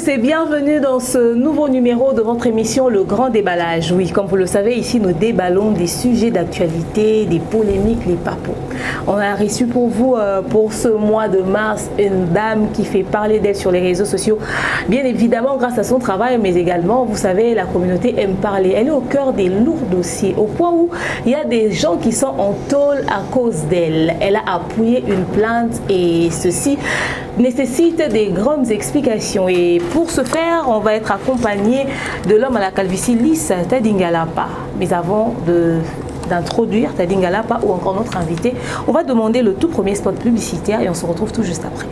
et bienvenue dans ce nouveau numéro de votre émission Le Grand Déballage. Oui, comme vous le savez, ici nous déballons des sujets d'actualité, des polémiques, les papos. On a reçu pour vous, pour ce mois de mars, une dame qui fait parler d'elle sur les réseaux sociaux. Bien évidemment grâce à son travail, mais également, vous savez, la communauté aime parler. Elle est au cœur des lourds dossiers, au point où il y a des gens qui sont en tôle à cause d'elle. Elle a appuyé une plainte et ceci nécessite des grandes explications. Et pour ce faire, on va être accompagné de l'homme à la calvitie lisse, Tadingalapa. Mais avant d'introduire Tadingalapa ou encore notre invité, on va demander le tout premier spot publicitaire et on se retrouve tout juste après.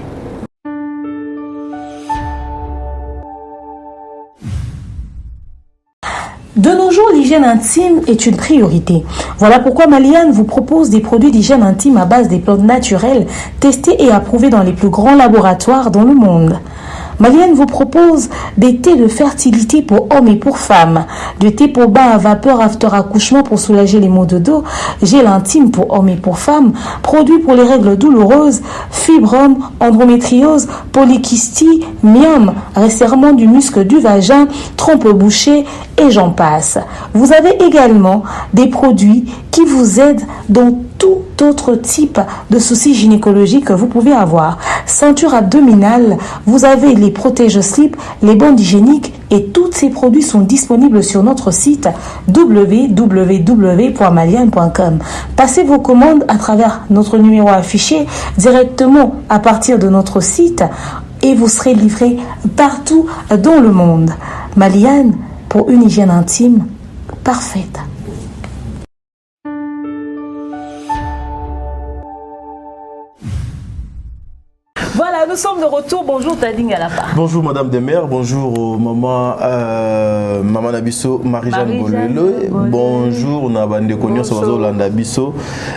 De nos jours, l'hygiène intime est une priorité. Voilà pourquoi Maliane vous propose des produits d'hygiène intime à base des plantes naturelles testés et approuvés dans les plus grands laboratoires dans le monde. Maliane vous propose des thés de fertilité pour hommes et pour femmes, du thé pour bain à vapeur after accouchement pour soulager les maux de dos, gel intime pour hommes et pour femmes, produits pour les règles douloureuses, fibrome, endométriose, polykystie, myome, resserrement du muscle du vagin, trompe bouchée et j'en passe. Vous avez également des produits qui vous aident dans tout autre type de soucis gynécologiques que vous pouvez avoir. Ceinture abdominale, vous avez les protège-slip, les bandes hygiéniques et tous ces produits sont disponibles sur notre site www.maliane.com. Passez vos commandes à travers notre numéro affiché directement à partir de notre site et vous serez livré partout dans le monde. Maliane, pour une hygiène intime parfaite. Voilà, nous sommes de retour. Bonjour Tadingalapa. Bonjour Madame Demers, bonjour maman Nabiso, Marie-Jeanne Bolelo. Bonjour Nabande Konyo Sabazo Landabiso,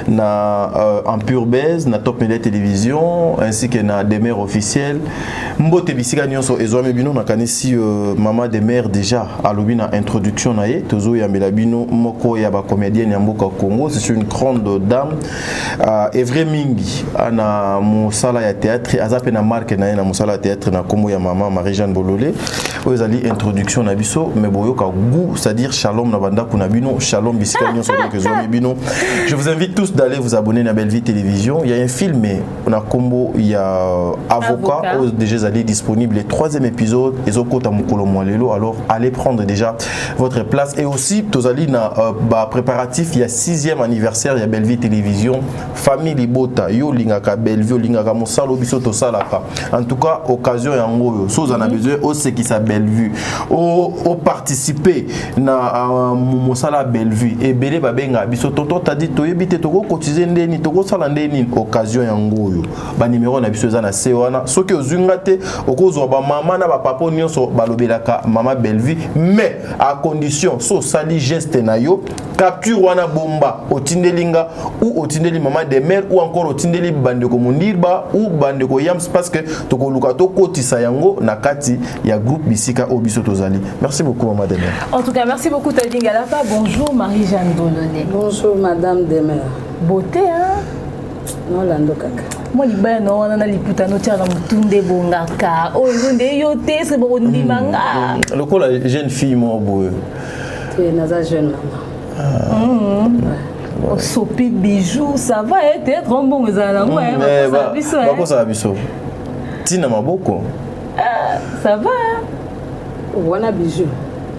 na en pure base, na Top Media Télévision, ainsi que na Demers officiel. Mbote bisika nyonso ezwame bino na kanisi maman Demers déjà à l'obina introduction na ye tozo ya melabino moko ya ba comédienne ya mboka Congo, c'est une grande dame Evre Mingi ana musala ya théâtre azape na marque na na musala théâtre na komo ya maman Marie-Jeanne Bololé ozali introduction na biso mais boyoka goût c'est-à-dire shalom na banda kuna bino shalom bisika nyonso donc ezwame bino. Je vous invite tous d'aller vous abonner à Belle Vie Télévision. Il y a un film on a combo il y a avocat déjà disponible le 3e épisode ezokota mukolo mwalelo, alors allez prendre déjà votre place et aussi tozali na préparatif il y a 6e anniversaire il y a Belle Vie Télévision famille libota yo lingaka Bellevue lingaka mosalo biso to salaka en tout cas occasion ya ngoyo soza na besoin au ce qui sa Bellevue au participer na mosala Bellevue et belé babenga biso toto tadi to yebite to ko cotiser ndeni to ko sala ndeni occasion ya ngoyo ba numéro na biso za na sewana soki ozungate okozwa ba mama na ba papa nyonso balobelaka mama Bellevue mais à condition so sali geste na yo capture wana bomba otindelinga ou otindeli mama Demers ou encore otindeli bandeko mundirba ou bandeko yams parce que tokoluka to kotisa yango na kati ya groupe bisika obiso tozali. Merci beaucoup maman Demers. En tout cas merci beaucoup Tadingalapa. Bonjour Marie-Jeanne Bololé. Bonjour madame Demers. Beauté hein. Non lando kaka. Moi libaya no wana liputa no tia na mutunde bongaka. O nde yo te se bondi manga. Le col la jeune fille mo boye. Tu es naza jeune maman. Oh, sopi bijoux, ça va être un bon ezala ngo hein. Bako sa biso. Tina maboko. Ça va. Wana bijoux.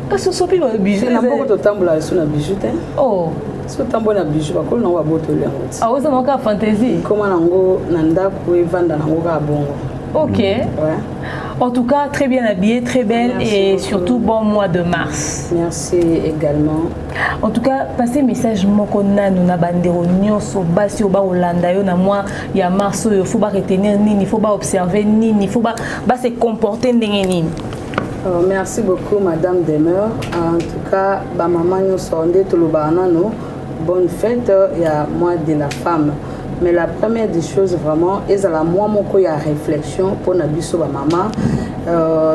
Parce que sopi bijoux na boko to tambola sur na bijoux te. Oh. So tambola bijoux ba ko na wa boto le ngoti. Ah oza moka fantaisie. Comment nango nanda ko evanda nango ka bongo. OK. Ouais. En tout cas, très bien habillée, très belle. Merci et beaucoup. Surtout bon mois de mars. Merci également. En tout cas, passez message moko nanu na bandero nyonso basi oba olanda yo na mois ya mars il faut pas retenir nini, il faut pas observer nini, il faut pas se comporter ndenge nini. Merci beaucoup madame Demers. En tout cas, ba maman nyonso ndé toloba nano bonne fête ya mois de la femme. Mais la première des choses vraiment, c'est la moi mon il y a réflexion pour na biso ba maman.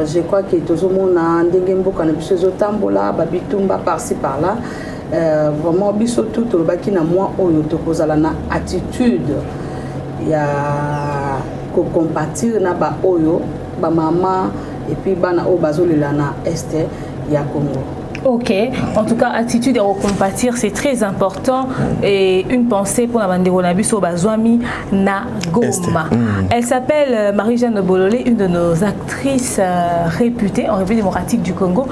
Je crois que tout le monde a ndengembo kana biso zotambola babitumba par-ci par-là. Vraiment biso tout le baki na moi oyo to kozala na attitude ya ko compatir na ba oyo ba maman et puis bana o bazolela na est ya Congo. Ok, en tout cas, attitude à recompatir, c'est très important. Et une pensée pour la bande Ronabuso Bazwami na Goma. Elle s'appelle Marie-Jeanne Bololé, une de nos actrices réputées en République démocratique du Congo.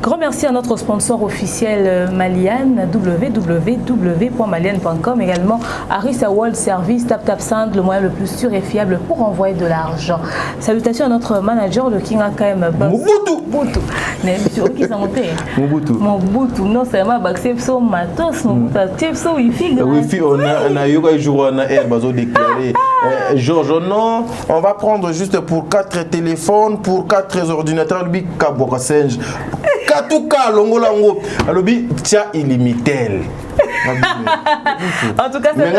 Grand merci à notre sponsor officiel Maliane, www.maliane.com. Également à Risa World Service, TapTapSend, le moyen le plus sûr et fiable pour envoyer de l'argent. Salutations à notre manager, le King AKM Mobutu. Mobutu, non seulement Baxepso Matos, Mobutu, Wi-Fi, on a eu un jour, on a déclaré. Georges, non, on va prendre juste pour 4 téléphones, pour 4 ordinateurs, le Kaboka Senge. Katuka, Longolango, le tia illimité. En tout cas, c'est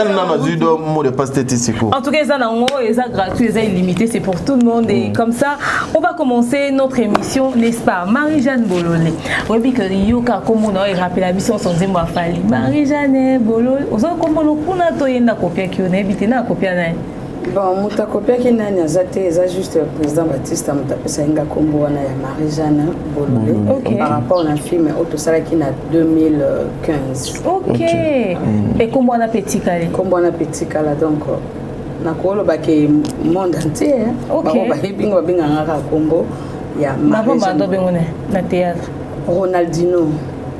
gratuit, c'est illimité, c'est pour tout le monde. Et comme ça, on va commencer notre émission, n'est-ce pas? Marie-Jeanne Bololé. Oui, que Yoka, comme on a rappelé la mission, sans dire moi, Fali. Marie-Jeanne Bololé. Vous savez comment on a toyé na copie qui on a habité na copie na. Bon, muta copie qui n'a ni azate, c'est juste le président Baptiste muta pesa inga kombo wana ya Marie-Jeanne Bololé. Par rapport à un film auto sala qui n'a 2015. Ok. Et comment on a petit calé? Comment on a petit calé donc na kolo ba ke monde entier. Ok. Ba bingo binga ngaka kombo ya Marie-Jeanne. Mabo bengone na théâtre. Ronaldinho.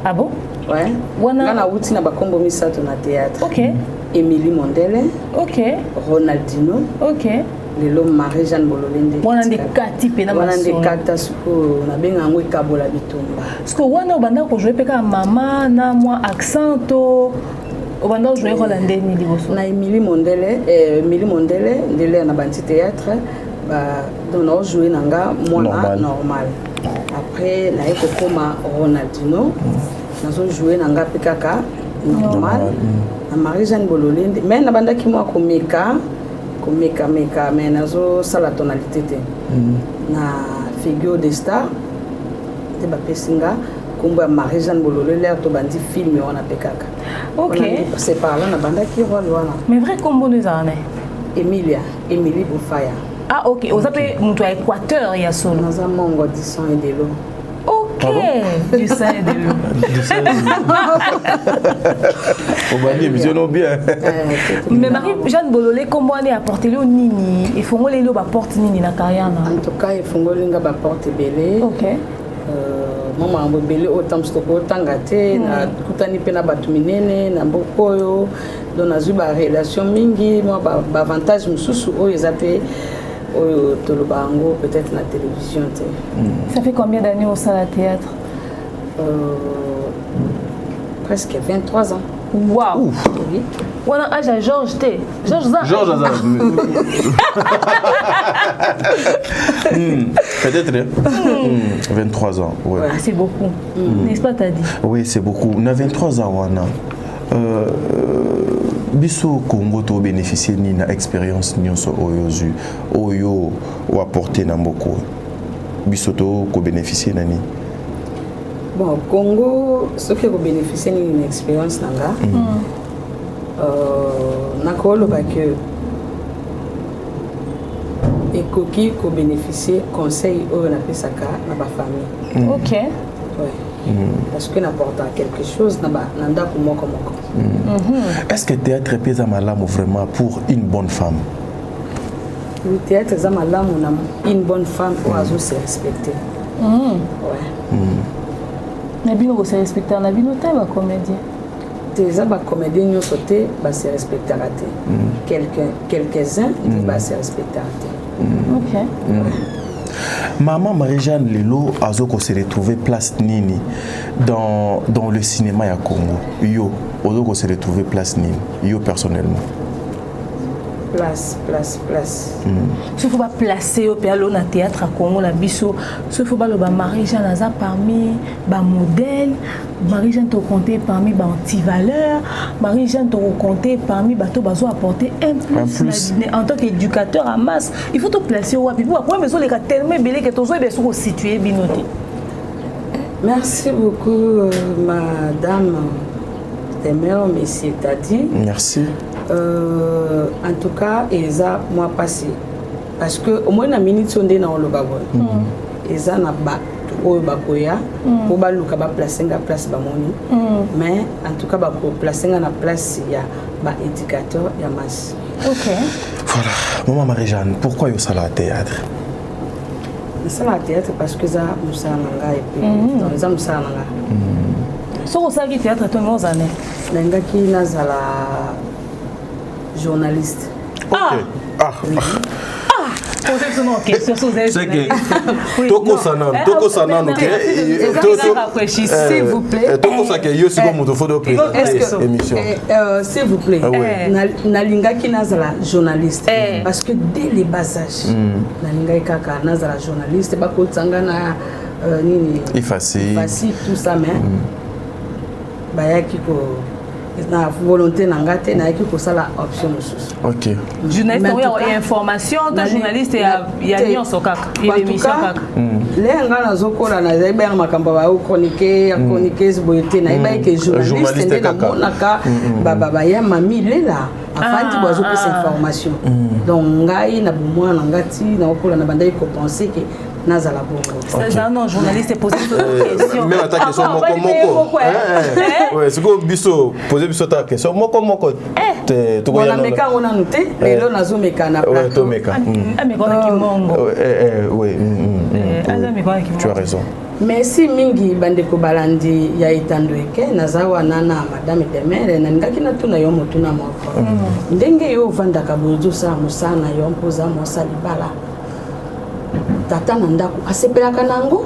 Ah bon? Ouais. Wana na uti na ba kombo misato na théâtre. Ok. Émilie Mondele. Ok. Ronaldinho. Ok. Lelo Marie-Jeanne Bololé. Wana de kati pena wana de kata suko na benga ngwe kabola bitumba. Parce que wana obanda ko jouer peka mama na moi accento obanda jouer hollandais ni liboso. Na Émilie Mondele, ndele na banti théâtre ba donc jouer nanga moi normal. Après na eko koma Ronaldinho. Nazo jouer nanga pekaka normal. Na Marie-Jeanne Bololé mais na banda ki moi komeka mais nazo sala tonalité te na figure de star te ba pesinga kombo Marie-Jeanne Bololé l'air to bandi film wana pekaka. Ok. C'est par là na banda ki rôle wana. Mais vrai combo nous en est. Émilie Boufaya. Ah ok, vous appelez mutu Équateur ya solo. Naza mongo du sang et de l'eau. Ok, du sang et de l'eau. On va dire, visionnons bien. Mais Marie-Jeanne Bololé, comment on est apporté le nini? Il faut que les gens apportent nini na carrière. En tout cas, il faut que les gens apportent belé. Ok. Maman a belé autant stoko autant gâté. Na kutani pena batuminene na bokoyo. Donc na zuba relation mingi. Moi avantage mususu o ils appellent au tolobango peut-être la télévision. Ça fait combien d'années au salle à théâtre? Presque 23 ans. Waouh! Oui. On a âge à Georges T. Georges Peut-être 23 ans. Ouais. Ah, c'est beaucoup. N'est-ce pas, t'as dit? Oui, c'est beaucoup. On a 23 ans, wana. Biso Congo to bénéficier ni na expérience nyonso oyozu oyo ou apporter na mboko. Biso to ko bénéficier nani? Bon, Congo, ce qui a bénéficié d'une expérience nanga, nakolo ba que et coquille ko bénéficier conseil au na pesaka na ba famille. Ok. Ouais. Parce que n'apporte quelque chose na ba nanda ko moko. Est-ce que théâtre pesa malamu vraiment pour une bonne femme? Le théâtre za malamu na une bonne femme pour azo se respecter. Ouais. Mais bien vous se respecter na bino ta ba comédien. Déjà ba comédien nyo sauté ba se respecter raté. Quelques-uns ba se respecter raté. OK. Maman Marie-Jeanne Lelo azoko se retrouver place nini dans le cinéma ya Congo. Yo azoko se retrouver place nini yo personnellement. Place. Il faut pas placer au péalo na théâtre à Congo la biso. Il faut pas le Marie-Jeanne Aza parmi ba modèle, Marie-Jeanne te compter parmi ba anti-valeur, Marie-Jeanne te compter parmi bateau bazo apporter un plus. En tant qu'éducateur à masse, il faut te placer au wapi. Pourquoi mais les gars tellement belé que ton be so situé binoté. Merci beaucoup madame Demer, messieurs t'as dit. Merci. En tout cas, et ça, moi passé. Parce que au moins, la minute, on est dans le bagage. eza na ba oyo bakoya pour baluka ba placer nga place ba moni mais en tout cas ba ko placer nga na place ya ba éducateur ya mas. OK. Voilà. Maman Marie-Jeanne, pourquoi yo sala théâtre? Sala théâtre parce que ça musala nga et puis dans ça musala nga. So ko sala théâtre to nos années. Nga ki nazala journaliste. OK. C'est que Toko Sanan, OK? S'il vous plaît. Toko Sake yo siko moto fodo présenter émission. S'il vous plaît. Nalinga ki nazala journaliste parce que dès les bas âges nalinga kaka nazala journaliste ba ko tsanga na nini facile tout ça mais bayaki ko na volonté nangate na yaki ko sala option mususu. OK. Journaliste et information, ta journaliste ya nion sokaka, émission kaka. Lenga na zokola na zaiba ya makamba ba chroniqueuse boyete na iba ke journaliste ndena monaka baba ya mami lela afandi bozo ko information. Donc ngai na bomwana ngati na okola na bandai ko penser que nazala bongo. C'est non journaliste poser une question. Mais ta question moko. Ouais, c'est quoi biso poser biso ta question moko. To ko ya meka ona nute lelo nazo meka na plateau. Ouais, to meka. Mais quoi qui mongo. Oui. Tu as raison. Merci mingi bandeko balandi ya itandweke nazawa nana madame Demere na ngaki na tuna yo motuna moko. Ndenge yo vanda kabuzo sa musana yo mpoza mosa libala. Tata na ndako asepelaka nango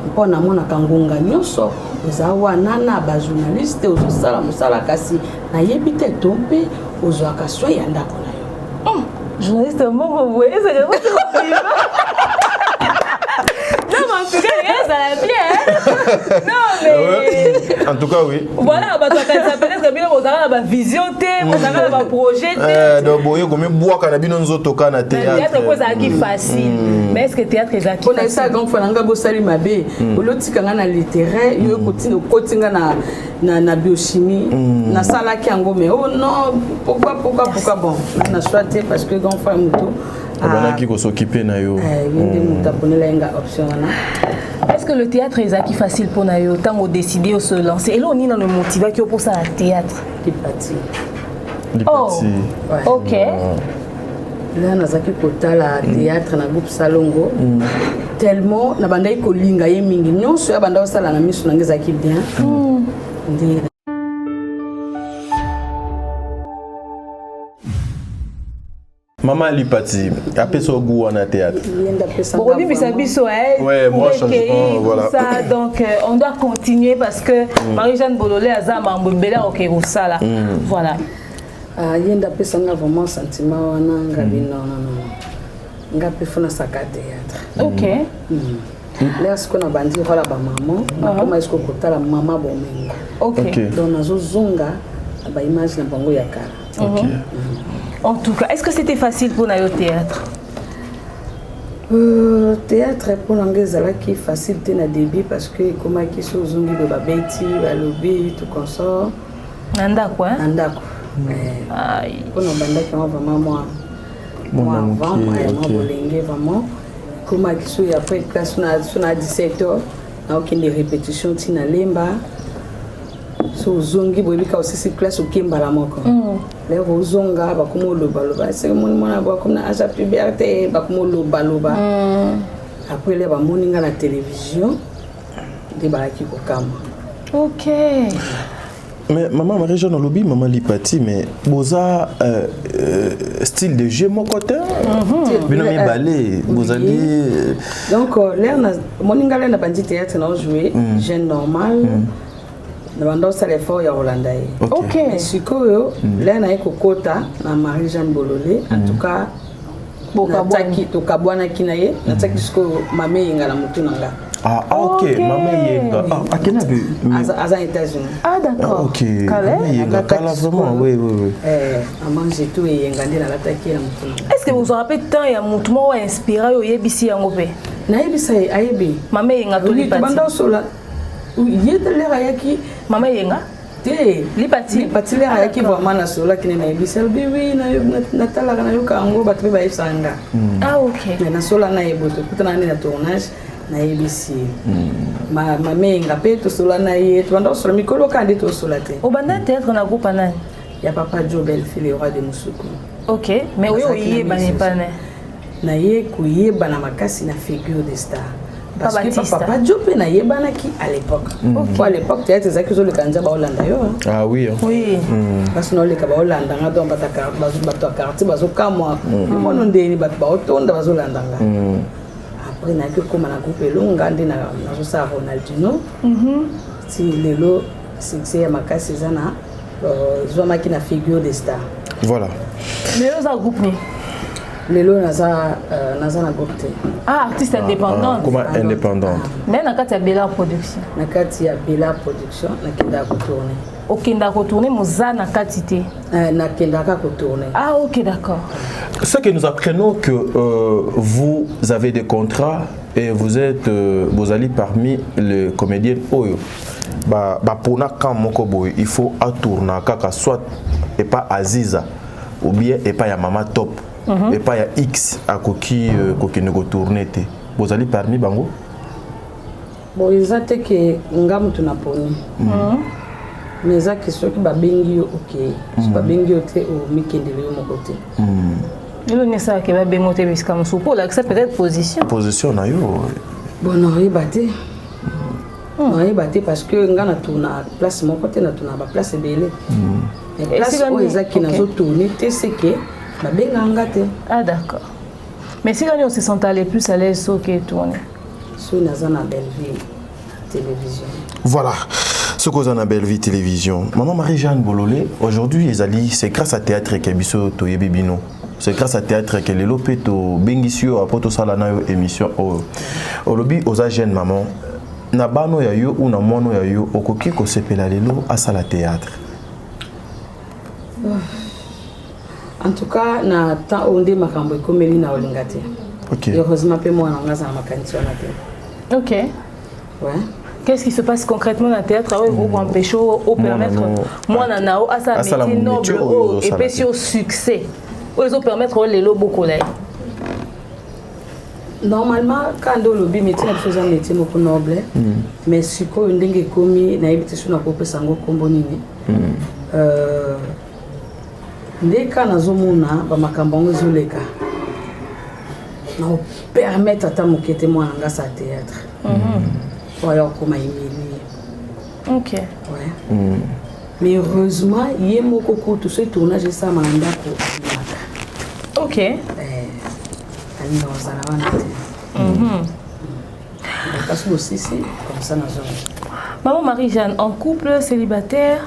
mpona mona kangunga nyoso ozawa nana ba journaliste ozosala musala kasi na yebite tompe ozwaka swa ya ndako na yo. Journaliste mongo boye c'est non, en tout cas, ça l'a bien. Non, mais. En tout cas, oui. Voilà, bah, ça peut être bien, on a la vision, on a la projet. Donc, bon, il y a beaucoup de gens qui ont théâtre. C'est qui facile. Mais est-ce que le théâtre est acquis? On a ça quand on a bossali mabe. L'autre qui a littéraire, il continue na biochimie, na sala qui en mais oh non, pourquoi bon, on a choisi parce que quand on fait un moto. Qui s'occuper na yo. Est-ce que le théâtre est acquis facile pour Nayo tant on décidé de se lancer et là on est dans le motivé qui pour ça le théâtre. Oh. OK. Là nazaki kotala théâtre na groupe Salongo. Tellement na bandai ko linga ye mingi nyonso ya banda osala na misu nangezaki bien. Ndi Maman Lipati, après son goût en théâtre. Ouais, moi changement, voilà. Ça, donc on doit continuer parce que Marie-Jeanne Bololé a zama mbele ok usala. Voilà. Yenda pesa nga vraiment sentiment wana ngabi non. Ngapi funa saka théâtre. OK. Là ce qu'on a bandi rola ba maman, comment est-ce qu'on kotala maman bomengo. OK. Donc nazo zonga ba image na bango ya kala. OK. En tout cas, est-ce que c'était facile pour aller au théâtre? Théâtre pour l'anglais qui facile na début parce que comment qui sont zongi de babeti, balobi tout consort. Nanda quoi? Nandako. Aïe. Pour nos bandes qui ont vraiment moi avant moi bolenge vraiment comment qui sont après classe na 17h na aucune répétition tina lemba. So zongi boyika aussi classe au Kimbala moko. Les rozonga bakumo loba c'est mon mona ba comme na asa puberté bakumo loba. Après les ba moninga la télévision de baraki ko kama. OK. Mais maman Marie-Jeanne Olobi, maman Lipati, mais boza style de jeu mon côté. Binomi ballet, bozali. Donc l'air na moninga la bandi théâtre na jouer jeune normal. Nabanda osala effort ya Rolanda ye. OK. Sikoyo là na ekokota na Marie-Jeanne Bololé en tout cas nataki tokabwana kinaye nataki sikoyo mame yenga na mutu nanga. Ah OK, mame yenga. Ah quel avait aux États-Unis. Ah d'accord. OK. Mame yenga kala vraiment oui. À manger tout et yenga ndela nataki na mutu nanga. Est-ce que vous vous rappelez tant ya mutu mo inspiré yo yebisi yango pe? Na yebisa ayebi. Mame yenga to Lipati. Banda sola. Yete lera yaki mama yenga te Lipati lera yaki vraiment na sola kine na ebisel bibi na tala kana yoka ngo batwe ba isanga. Ah OK. Na sola na eboto kutana na tournage na ABC ma menga pe to sola na ye to ndo sola mikolo kandi to sola te au banda théâtre na groupe nani ya papa Jobel Fili roi de Musuku. OK mais oui oui bani pana na ye ko yeba na makasi na figure de star parce que papa Jobel na yeba na ki à l'époque à l'époque théâtre zaki zo le kanja ba Hollanda yo ah oui oui parce que no le ka ba Hollanda ngado bataka bato quartier bazo kamwa mono ndeni bato ba otonda bazo landanga après na que comme na groupe longa ndi na zo sa Ronaldinho si lelo succès ya makasi zana zo makina figure de star voilà lelo za groupe ni lelo naza na groupe te artiste indépendant comment indépendante mais na kati ya Bella production na kati ya Bella production na kenda ko tourner okenda ko tourner moza na kati te na kenda ko tourner OK d'accord. Ce que nous apprenons que vous avez des contrats et vous êtes vous allez parmi les comédiens oyo ba pona quand moko boy il faut à tourner kaka soit et pas Aziza ou bien et pas ya Mama Top et pas ya X à koki nego tourner te vous allez parmi bango bon izate que ngamu tunaponi mais ça question ki ba bengi OK ba bengi ote o mikendele yo moko te Nous ne savons pas bien monter jusqu'à mon soupe. Là, ça peut être position. Position na yo. Bon, on a battu. On a battu parce que on a tourné place mon côté na tourné ba place belé. Mais place où ils a qui n'a pas tourné, c'est que ba benga ngate. Ah d'accord. Mais si on se sent aller plus à l'aise au que tourner. Sur na zana Belleville télévision. Voilà. Ce qu'on a na Belleville télévision. Maman Marie-Jeanne Bololé, aujourd'hui c'est grâce à théâtre que biso toyebi bino. C'est grâce à théâtre que les lopeto bengisio a poto sala na yo émission au lobby aux jeunes maman na bano ya yo ou na mono ya yo okoki ko sepela lelo à sala théâtre. En tout cas na temps onde makambo ekomeli na olingate. OK. Heureusement pe moi na ngaza makanisi na te. OK. Ouais. Qu'est-ce qui se passe concrètement dans le théâtre pour empêcher au permettre moi nao à sa métier noble et puis sur succès. Ils ont permettre les lobos collègues. Normalement, quand on lobby métier, on fait un métier noble, mais si on a commis, on a évité sur notre sango combonini. Dès qu'on a zomuna, bah ma cambongo zuleka. On permet à ta moquette moi en gasa théâtre. Voyons comment il est. OK. Ouais. Mais heureusement, il y a mon coco tout ce tournage ça m'a rendu. OK. Parce que aussi c'est comme ça dans zone. Maman Marie-Jeanne en couple célibataire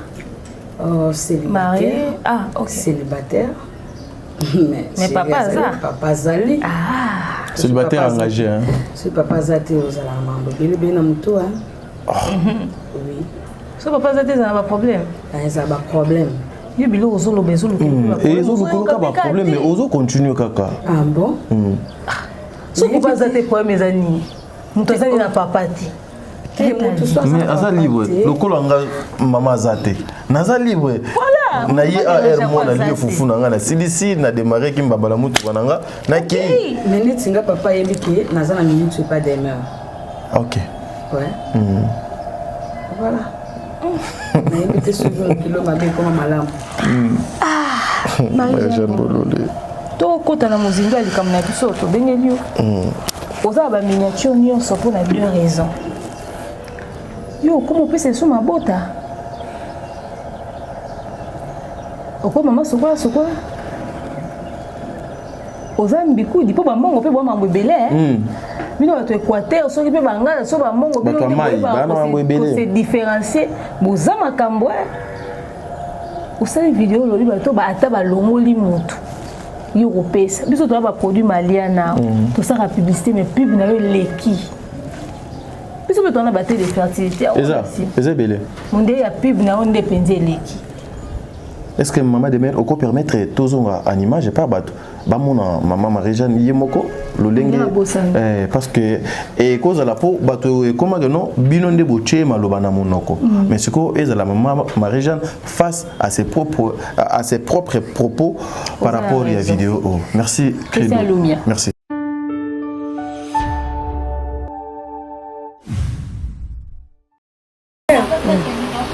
célibataire. Mariée. Ah, OK. Célibataire. Mais papa ça. Papa Zali. Ah. Célibataire engagé hein. C'est papa Zati aux alamando. Bébé na muto hein. Oui. Ce papa Zati ça n'a pas problème. Ça n'a pas problème. Et ils ont pas problème mais ils ont continué kaka. Ah bon? Ce que pas zate pour mes amis. Nous t'as n'a pas parti. Mais asa libre. Le kolanga maman zate. Naza libre. Voilà. Na IAR moi na lieu fufu nanga na CDC na démarrer ki mbabala mutu bananga na ki. Mais net singa papa yebiki naza na minute pas d'humeur. OK. Ouais. Voilà. Mais il était sur le kilo ma bien comme malam. Marie-Jeanne Bololé. To kota na muzinga likamna biso to bengelio. Oza ba miniature nyonso pour na deux raisons. Yo comment peut se suma bota? Oko mama sokwa Oza mbiku di po ba mongo pe bo mambo belé. Bino bato Équateur soki pe bangala so ba mongo bino ko se différencier boza makambo osali vidéo lobi bato ba ata ba longoli mutu yo kopesa biso to ba produit maliana to saka publicité mais pub na yo leki biso pe to na baté de fertilité eza belé monde ya pub na onde penze leki. Est-ce que maman de mère oko permettre tozonga en image par bato ba mona maman Marie-Jeanne yemoko lolenge parce que et cause la peau bato et comment non binonde boche maloba na monoko mais ce que est la maman Marie-Jeanne face à ses propres propos par rapport à la vidéo. Merci Credo. Merci.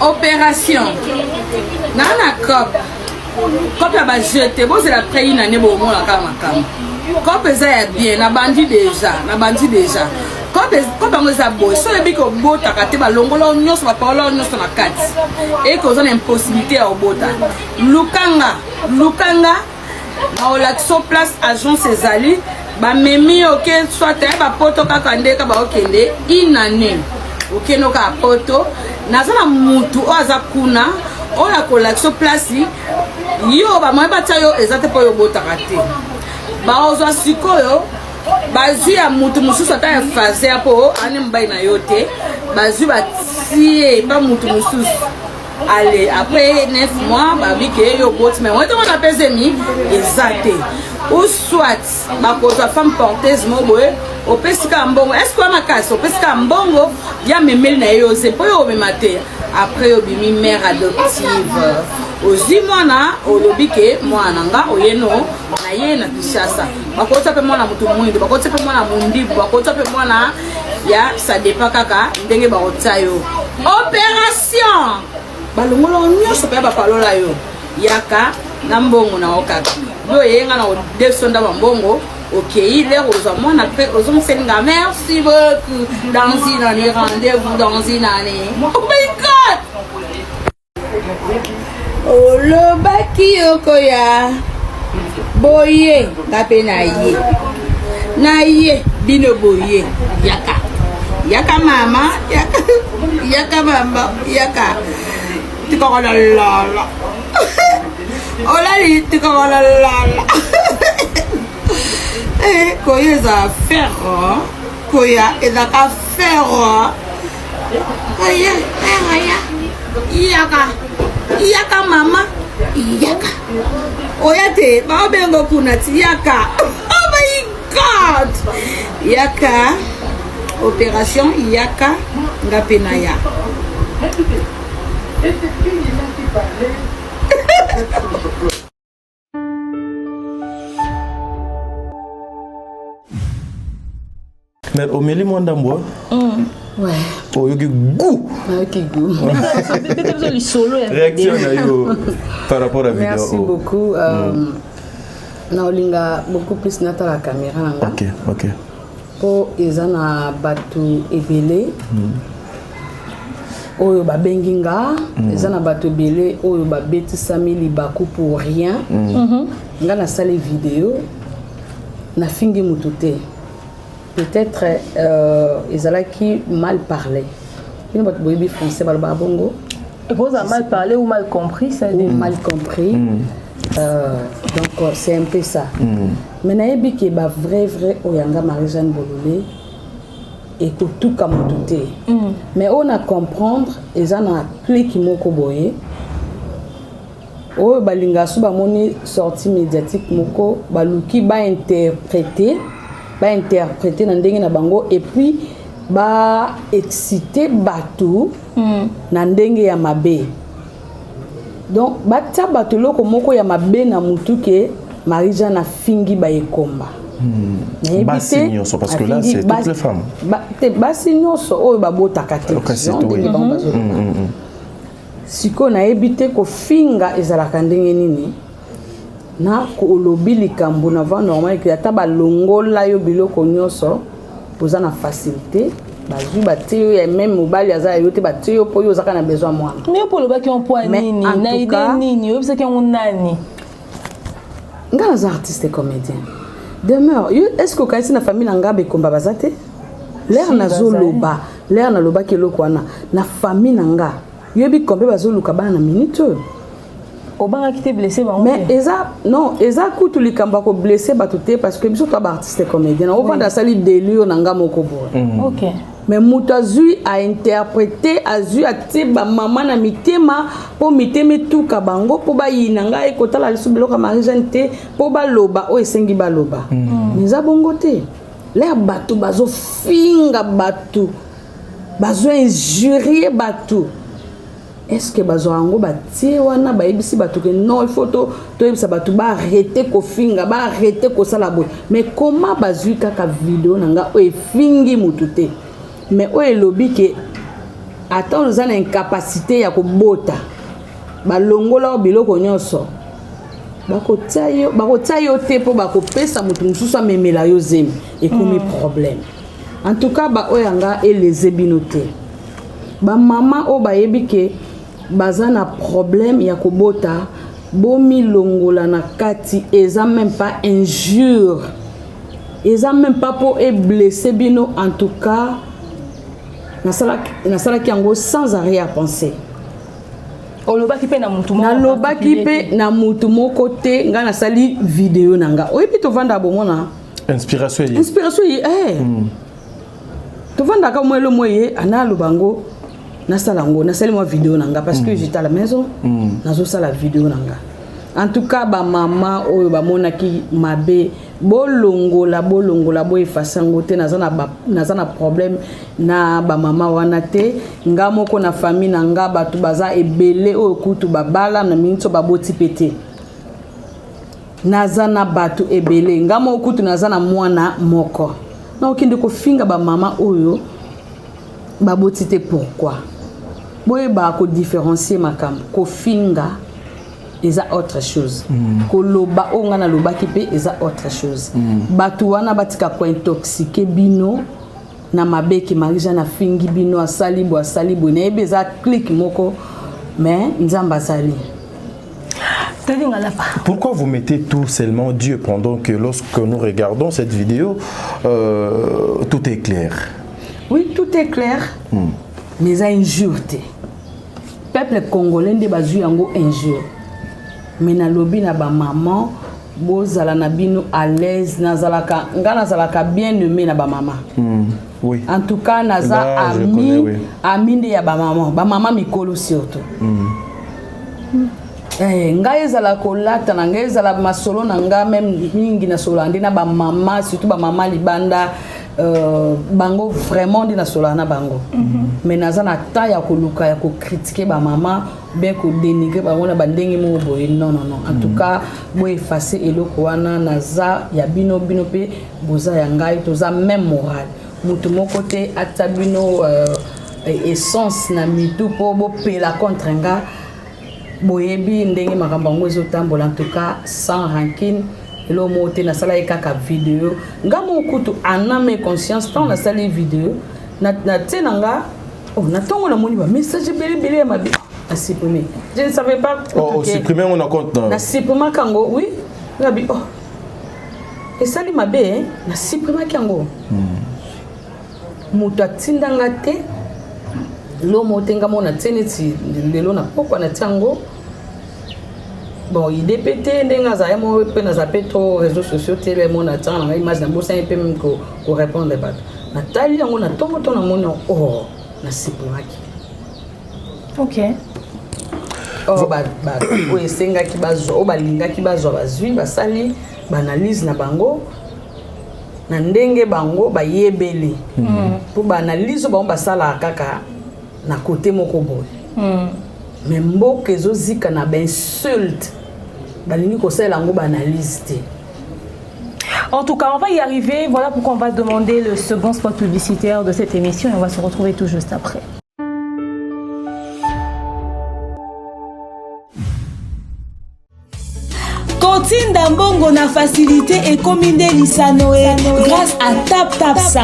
opération nana cop ya bajete bozela près une année bomona kaka makambo cop eza ya bien nabandi déjà cop yango eza boye so oyebi kobotaka te balongola nyonso bapaola nyonso na kati ekoza na impossibilité ya kobota lukanga baolakisa place agence ezali bamemi oke soit bapoto kaka ndeka baokende une année okende oka poto naza na mutu oyo aza kuna oyo akolakisa place yo bamoye batia yo eza te mpo yo obotaka te baozwa sikoyo bazwi ya mutu mosusu ata ya faser mpo ane mobali na yo te bazwi batie mpa mutu mosusu ale après 9 mois babike yo boti mais moi tona pezemi ezate ou soit bakozwa femme porteuse mo boye opesika mbongo est-ce que makasi opesika mbongo ya memeli na yo c'est po yo mema te après yo bimi mère adoptive ozi mwana olobi ke mwana nga oyeno na ye na Kinshasa bakotsa pe mwana mutu mwindu bakotsa pe mwana mundibu bakotsa pe mwana ya ça dépend kaka ndenge bakotsa yo opération balongolo nyonso pe bapalola yo yaka na mbongo na okaka do yenga na desonda mbongo okei lero ozwa mwana pe ozomsenga merci beaucoup dans une année rendez-vous dans une année oh my god olobaki okoya boye kape na ye bino boye yaka mama yaka mama yaka tikakona lala olali tikakona lala koya eza faire koya ezaka faire yaka mama yaka oya te baobengo kuna ti yaka oh my god yaka opération yaka ngapena ya Mais au milieu mon d'ambo. Ouais. Oh yogi goût. Réaction par rapport à la vidéo. Merci beaucoup. Naolinga beaucoup plus nata la caméra. Ok. Po ezana batu ebele. Oyo ba benginga, ezana batu ebele oyo ba betisa mili baku pour rien. Nga na sale vidéo na fingi mutute. Peut-être Ezalaki mal parlé. Il y a des français bongo. Vous avez mal parlé ou mal compris ça dit? Mal compris. Donc c'est un peu ça. Mais naebi ki ba vrai oyanga Marie-Jeanne Bololé et que tout comme tout est. Mais on a comprendre ezana clé qui moko boye. O balinga su ba moni sortie médiatique moko baluki ba interpréter dans ndenge na bango et puis ba exciter batou na ndenge ya mabe. Donc batia batou loko moko ya mabe na mutu ke Marie-Jeanne a fingi ba ekomba. Basi nyonso parce que là c'est toutes les femmes. Basi nyonso oyo babota kate. Siko na ebite ko finga ezalaka ndenge nini na ko lobi likambo na va normal que ata balongola yo biloko nyonso poza na facilité bazwi bateyo ya même mobali aza yo te bateyo po yo zaka na besoin moi mais pour le baki on point nini na idée nini yo bisa ke on nani nga na artiste comédien demeure est-ce que kaisi na famille nga be komba bazate l'air na zoloba l'air na loba ke lokwana na famille nga yo bi kombe bazoluka bana na minute Obanga qui t'est blessé, mais eza kutu likamba ko blessé batuté parce que biso to ba artiste comédien on va dans sali délire nanga moko bo. OK. Mais Moutazu a interprété azu a tiba maman na mitema po miteme tout kabango po ba yinanga e kota la lisubelo ka Marie-Jeanne te po ba loba o esengi ba loba. Niza bongo te. L'air batou bazo finga batou. Bazo injurier batou. Est-ce que bazoango batie wana baebisi bato que non il faut to ebisa bato ba arrêter ko finga ba arrêter ko sala boy mais comment bazui kaka vidéo nanga o fingi mutute mais o elobi ke ata oza na incapacité ya kobota balongola biloko nyonso bakotia yo te mpo bakopesa moto mosusu amemela yo zemi ekomi problème. En tout cas baoyo yanga eleze bino te bamama oyo bayebi ke baza na problème ya kobota bomilongola na kati eza même pas injure eza même pas pour blesser bino. En tout cas nasalaki yango sans arrêt à penser. olobaki pe na mutu moko nalobaki pe na mutu moko te nga nasali video nanga oyebi tovanda bomona inspiration ye tovanda ka mwelo moye analobango nasalango nasali moi vidéo nanga parce que j'étais à la maison nazo sala vidéo nanga. En tout cas ba mama oyo ba monaki mabe bolongola bo efasango te nazana problème na ba mama wana te nga moko na famille na nga batu baza ebele oyo kutu babala na minto baboti pete nazana batu ebele nga moko kutu nazana mwana moko na okinde ko finga ba mama oyo baboti te. Pourquoi boye ba ko différencier makam ko finga eza autre chose koloba onga na lobaki pe eza autre chose batu wana batika ko intoxiquer bino na mabeki marija na fingi bino asali bo na ebeza click moko mais nzamba sali. Pourquoi vous mettez tout seulement Dieu pendant que lorsque nous regardons cette vidéo tout est clair? Oui, tout est clair. Mais ça injure te. Peuple congolais nde bazu yango injure. Mais na lobi na ba maman bozala na bino à l'aise nazalaka nga nazalaka bien aimé na ba maman. Oui. En tout cas naza ami de ya ba maman mikolo surtout. Nga ezala kolata na nga ezala masolo na nga même mingi na solo andi na ba maman surtout ba maman libanda bango vraiment ndi na solo na bango. Mais naza na ta ya koluka ya ko critiquer ba maman bien ko dénigrer ba ngona ba ndenge mo boye non. En tout cas bo effacer eloko wana naza ya bino pe boza ya ngai toza même moral. Mutu moko te atabino essence na mitu po bo pela contre nga boyebi ndenge makambo ngo ezotambola. En tout cas sans rancune elo mote na sala ekaka vidéo nga mo kutu aname conscience tant na sala vidéo na tenanga na tongo na moni ba message belé ya mabi a supprimer. Je ne savais pas supprimer on a compte na supprimer kango oui ngabi et sali mabe na supprimer kango mutu atindanga te lo mote nga mo na teneti lelo na poko na tango. Bon, il dépétait ndenga za mo pe na zapeto réseaux sociaux télé mon attend na image na bossa pe même ko répondre ba. Na tali yango na tongo to na mono na sipomaki. OK. Ba o esenga ki bazo o balinga ki bazo bazwi basali ba analyse na bango na ndenge bango ba yebeli. Pour ba analyse ba basala kaka na côté moko boy. Mais mboka ezozika na insulte balingi kosala ngo banalise te. En tout cas, on va y arriver. Voilà pourquoi on va demander le second spot publicitaire de cette émission et on va se retrouver tout juste après. Kotinda mbongo na facilité et commandé Lisanoé grâce à TapTapSend.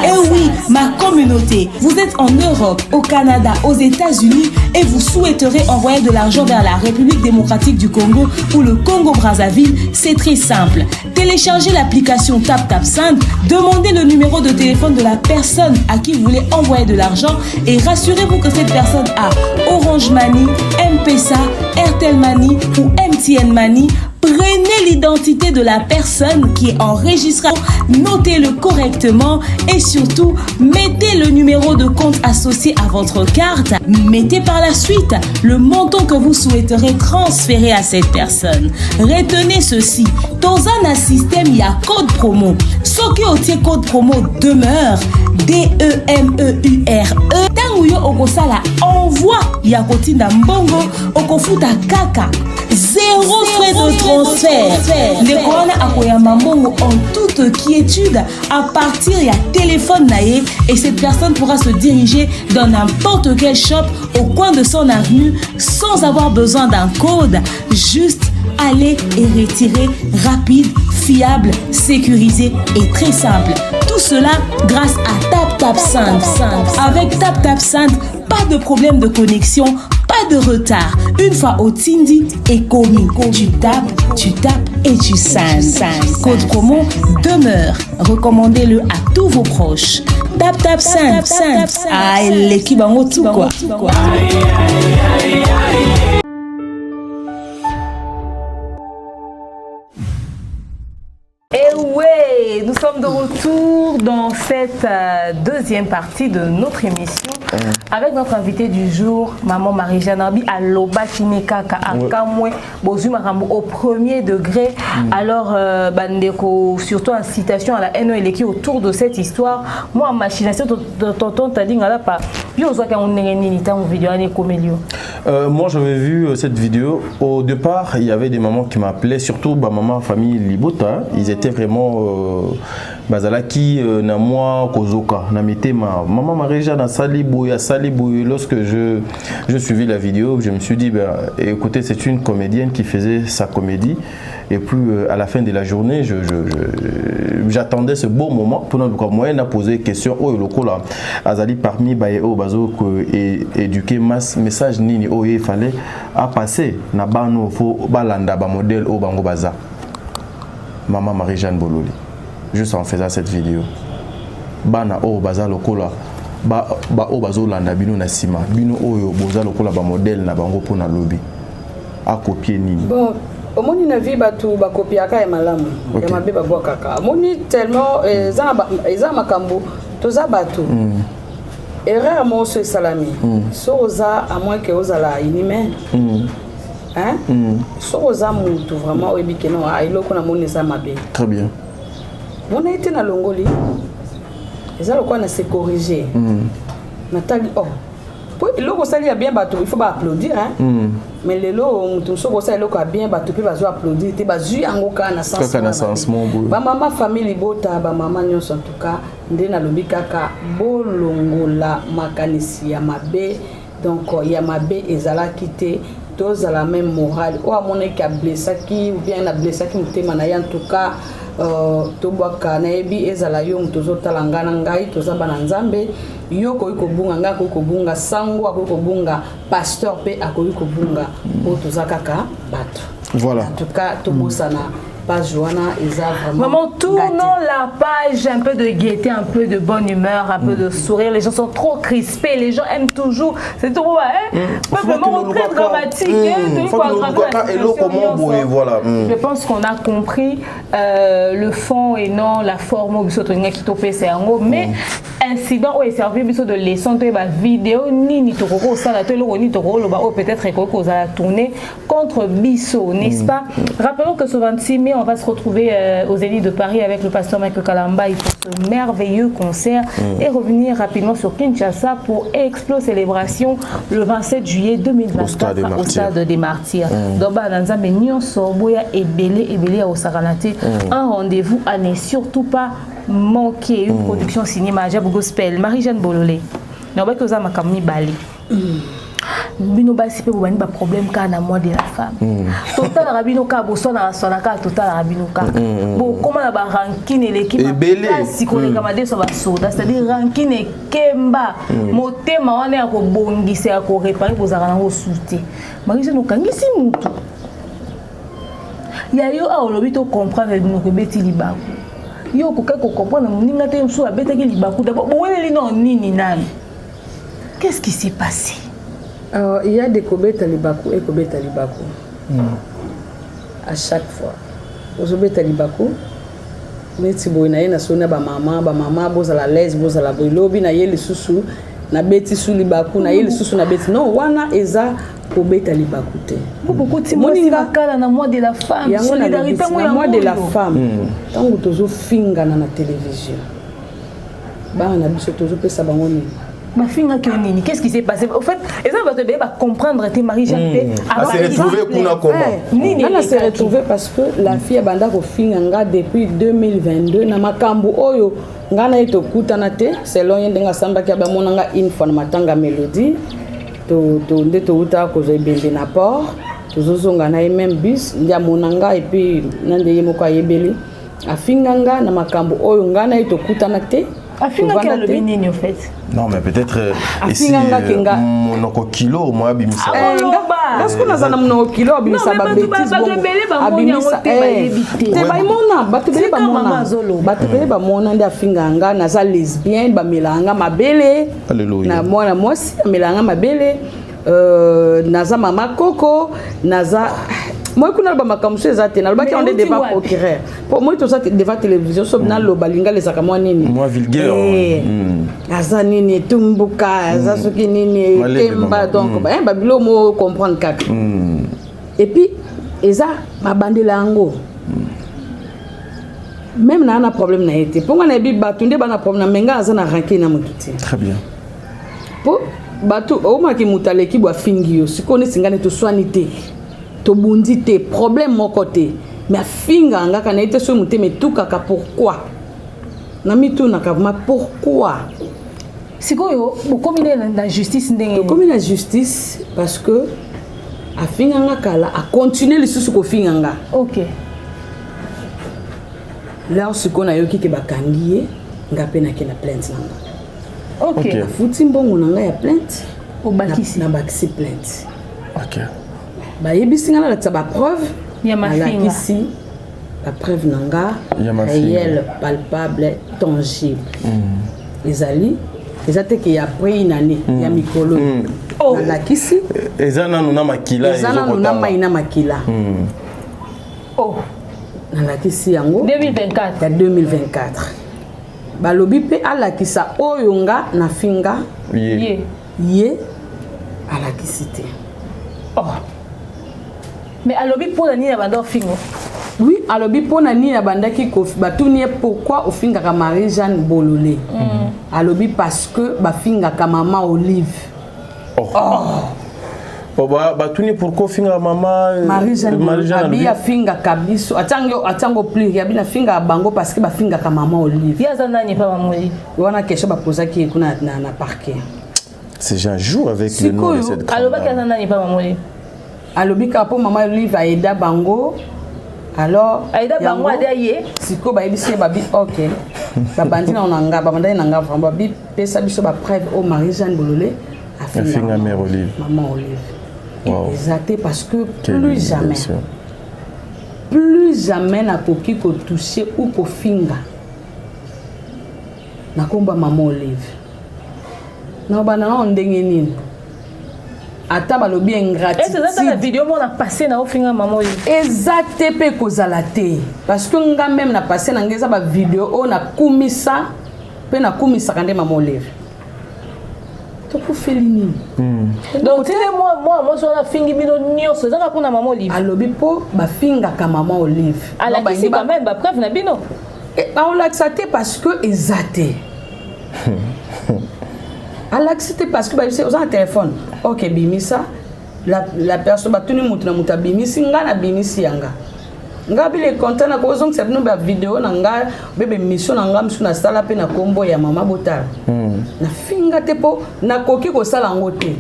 Et oui, ma communauté, vous êtes en Europe, au Canada, aux États-Unis et vous souhaiterez envoyer de l'argent vers la République démocratique du Congo ou le Congo-Brazzaville, c'est très simple. Téléchargez l'application TapTapSend, demandez le numéro de téléphone de la personne à qui vous voulez envoyer de l'argent et rassurez-vous que cette personne a Orange Money, M-Pesa, Airtel Money ou MTN Money. Prenez l'identité de la personne qui est enregistrée, notez-le correctement et surtout, mettez le numéro de compte associé à votre carte. Mettez par la suite le montant que vous souhaiterez transférer à cette personne. Retenez ceci, dans un système, il y a code promo. Ce qui est code promo demeure, DEMEURE. Tanguyo Okosala envoie ya kotinda mbongo okofuta kaka 0 frais de transfert. Ndeko wana akoyamba mbongo en toute quiétude à partir ya téléphone naye et cette personne pourra se diriger dans n'importe quel shop au coin de son avenue sans avoir besoin d'un code, juste aller et retirer rapide, fiable, sécurisé et très simple. Tout cela grâce à TapTapSend. Avec TapTapSend, pas de problème de connexion, pas de retard. Une fois au Tindi et commis, tu tapes et tu sends. Code promo demeure. Recommandez-le à tous vos proches. TapTapSend. Ah, l'équipe en haut tout quoi. Et ouais, nous sommes de retour dans cette deuxième partie de notre émission avec notre invité du jour, Maman Marie-Jeanne Abi Aloba Kinekaka Akamwe Bozumarambo au premier degré. Alors, Bandeko, surtout en citation à la haine et l'équipe autour de cette histoire. Moi, en machination, tonton t'as dit, moi, j'avais vu cette vidéo. Au départ, il y avait des mamans qui m'appelaient, surtout maman famille Libota. Ils étaient vraiment bazalaki na moi kozoka na mitema maman Marie-Jeanne na salibouya. Lorsque je suivis la vidéo, je me suis dit écoutez, c'est une comédienne qui faisait sa comédie. Et puis à la fin de la journée, j'attendais ce beau moment pour notre moyen à poser question au locaux là azali parmi baeo bazo éduquer masse message nini o il fallait à passer na bano fo balanda ba modèle au bango baza. Maman Marie-Jeanne Bololi, juste en faisant cette vidéo, bana o baza lokola ba o bazo landa bino na sima bino oyo boza lokola ba modèle na bango pona lobby a copier nini. Bon, omoni na vie batu ba copiaka ya malamu ya mabe ba bwakaka omoni tellement eza makambo toza batu erreur mo so salami so oza à moins que ozala inhumain hein so oza mutu vraiment oyebi ke non iloko na moni eza mabe. Très bien. On a été na longoli eza lokwa na se corriger natali oh il faut saluer bien bateau, il faut pas applaudir hein. Mais les lots tout so ko saluer ko bien bateau puis bazo applaudir te bazu angoka na sens mon boy. Ba maman famille bota ba maman nyonso en tout cas ndé na lobi kaka bolongola makanisi ya mabe donc ya mabe ezala kité tous à la même morale ou à mon qui a blessé qui ou bien a blessé qui mutema na en tout cas tobwaka na yebi ezala yo mutozo talangana ngai toza bana nzambe yo ko bunga nga ko bunga sango ko bunga pasteur pe akoyi ko bunga po toza kaka bato. Voilà. En tout cas tobosana page Joanna eza vraiment. Maman, tournons la page, un peu de gaieté, un peu de bonne humeur, un peu de sourire. Les gens sont trop crispés, les gens aiment toujours. C'est trop pas vraiment très dramatique. Je pense qu'on a compris le fond et non la forme qui topé c'est un mot. Mais incident où est servi de leçon de la vidéo ni toko ça la télé ni toko peut-être qu'on a tourné contre Bisso, n'est-ce pas? Rappelons que ce 26 mai on va se retrouver aux Zénith de Paris avec le pasteur Michael Kalambaï pour ce merveilleux concert et revenir rapidement sur Kinshasa pour Explo Célébration le 27 juillet 2024 au stade des Martyrs. Donc, un rendez-vous à ne surtout pas manquer. Une production cinéma Jab Gospel, Marie-Jeanne Bololé. Nous avons besoin de Bali. Bino basi pe bobani ba problème ka na moi de la femme. Total rabino ka bosona sonaka total rabino ka. Bon comment na ba rankine l'équipe si ko le kamade so ba soda, c'est-à-dire rankine kemba motema wana ya ko bongisa ya ko réparer bozaka na ko souté. Marie no kangisi mutu. Ya yo a olobi to comprendre bino ko beti libaku. Yo ko ka ko comprendre muninga te msu abetaki libaku d'abord. Bon wele non nini nani. Qu'est-ce qui s'est passé? Alors, il y a des Kobeta Libaku et Kobeta Libaku. À chaque fois. Aux Obeta Libaku, mais si vous avez une maman, vous avez l'aise, vous avez la boilobi, na yeli susu, na beti su Libaku, na yeli susu na beti. Non, wana eza Kobeta Libaku te. Beaucoup de moninga kala na moi de la femme. Solidarité moi de la femme. Tant que tozo finga na télévision. Ba na biso tozo pesa bangoni. Ma fille n'a qu'est-ce qui s'est passé? Au fait, et ça va comprendre tes Marie-Jeanne. Elle s'est retrouvée comment? Elle s'est retrouvée parce que la fille a bandé au Finganga depuis 2022. Na makambu oyo ngana ito kutanate selon yendenga samba kia ba monanga une fois na matanga mélodie to ndeto uta ko zo bende na port to zo ngana même bus ndia monanga et puis nande yemo ko yebeli a Finganga na makambu oyo ngana ito kutanate. Afinga qui a le bénin en fait. Non mais peut-être ici mon kilo moi bimisa. Parce que nous avons mon kilo bimisa ba bêtise bon. Abimisa te ba mona batubele ba mona. Batubele ba mona nda Finganga na za lesbienne ba melanga mabele. Alléluia. Na mwana mosi melanga mabele na za mama koko na za moi kuna ba makamso ezate na lobaki on est devant procureur pour moi tout ça devant télévision so na lo balinga les akamwa nini moi vulgaire aza nini tumbuka aza soki nini kemba donc ba bilo mo comprendre kaka et puis eza ba bandela ngo même na un problème na été pour na bi batunde ba na problème na menga aza na ranké na mututi très bien pour batu o ma ki mutaleki bo fingio sikone singane to soinité to bundite problème mon côté mais finga nga kana ite so muté mais tout kaka pourquoi na mitu na kama pourquoi sikoyo bokomi na justice ndenge bokomi na justice parce que a finga nga kala a continuer le sous ko finga nga OK là sikona yoki ke bakangiye nga pe na kena plainte nanga OK futi mbongo nanga ya plainte au bakisi na bakisi plainte OK ba yebisinga na tsa ba preuve ya mafinga ici la preuve nanga réelle palpable tangible les ali les attaques il y a pris une année il y a mikolo la kisi ezana nuna makila ezana nuna maina makila oh na la kisi yango 2024 ya 2024 balobi pe ala kisa oyonga na finga ye ala kisite oh. Mais alobi pour la nini abanda fingo. Oui, alobi pour la nini abanda ki kofi batuni pourquoi au finga ka Marie-Jeanne Bololé. Alobi parce que ba finga ka maman Olive. Oh batuni pourquoi finga maman Marie-Jeanne abi ya finga kabiso atango plus ya bina finga bango parce que ba finga ka maman Olive. Ya zana ni pa maman Olive. Wana question ba posa ki kuna na parquet. C'est un jour avec le nom de cette aloba ka zana ni pa maman Olive. Alobi ka po maman Olive aida bango alors aida bango adaye siko ba ebisi ba bi OK ba bandi na onanga ba bandai nanga vraiment bi pesa biso ba preuve au Marie-Jeanne Bololé a finga mère Olive maman Olive wow. Exacté parce que plus jamais na koki ko toucher ou ko finga na komba maman Olive na bana na ndenge nini ata balobi ingratitude. Et c'est ça la vidéo on a passé na ofinga maman Olive. Exacté pe kozala te parce que nga même na passé na ngeza ba vidéo on a kumisa pe na kumisa kande maman Olive. To ko felini. Donc télé moi sur la fingi bino nyonso ça va pour na maman Olive. Alobi po ba finga ka maman Olive. Ala kisi quand même ba preuve na bino. On l'a accepté parce que exacté. C'était parce que c'est au téléphone. OK, bimisa la personne ba tuni mutu na muta bimisi nga na bimisi yanga. Nga bile content na ko zonk c'est no ba vidéo na nga bebe mission na nga msu na sala pe na kombo ya mama Botala. Na finga te po na koki ko sala ngote.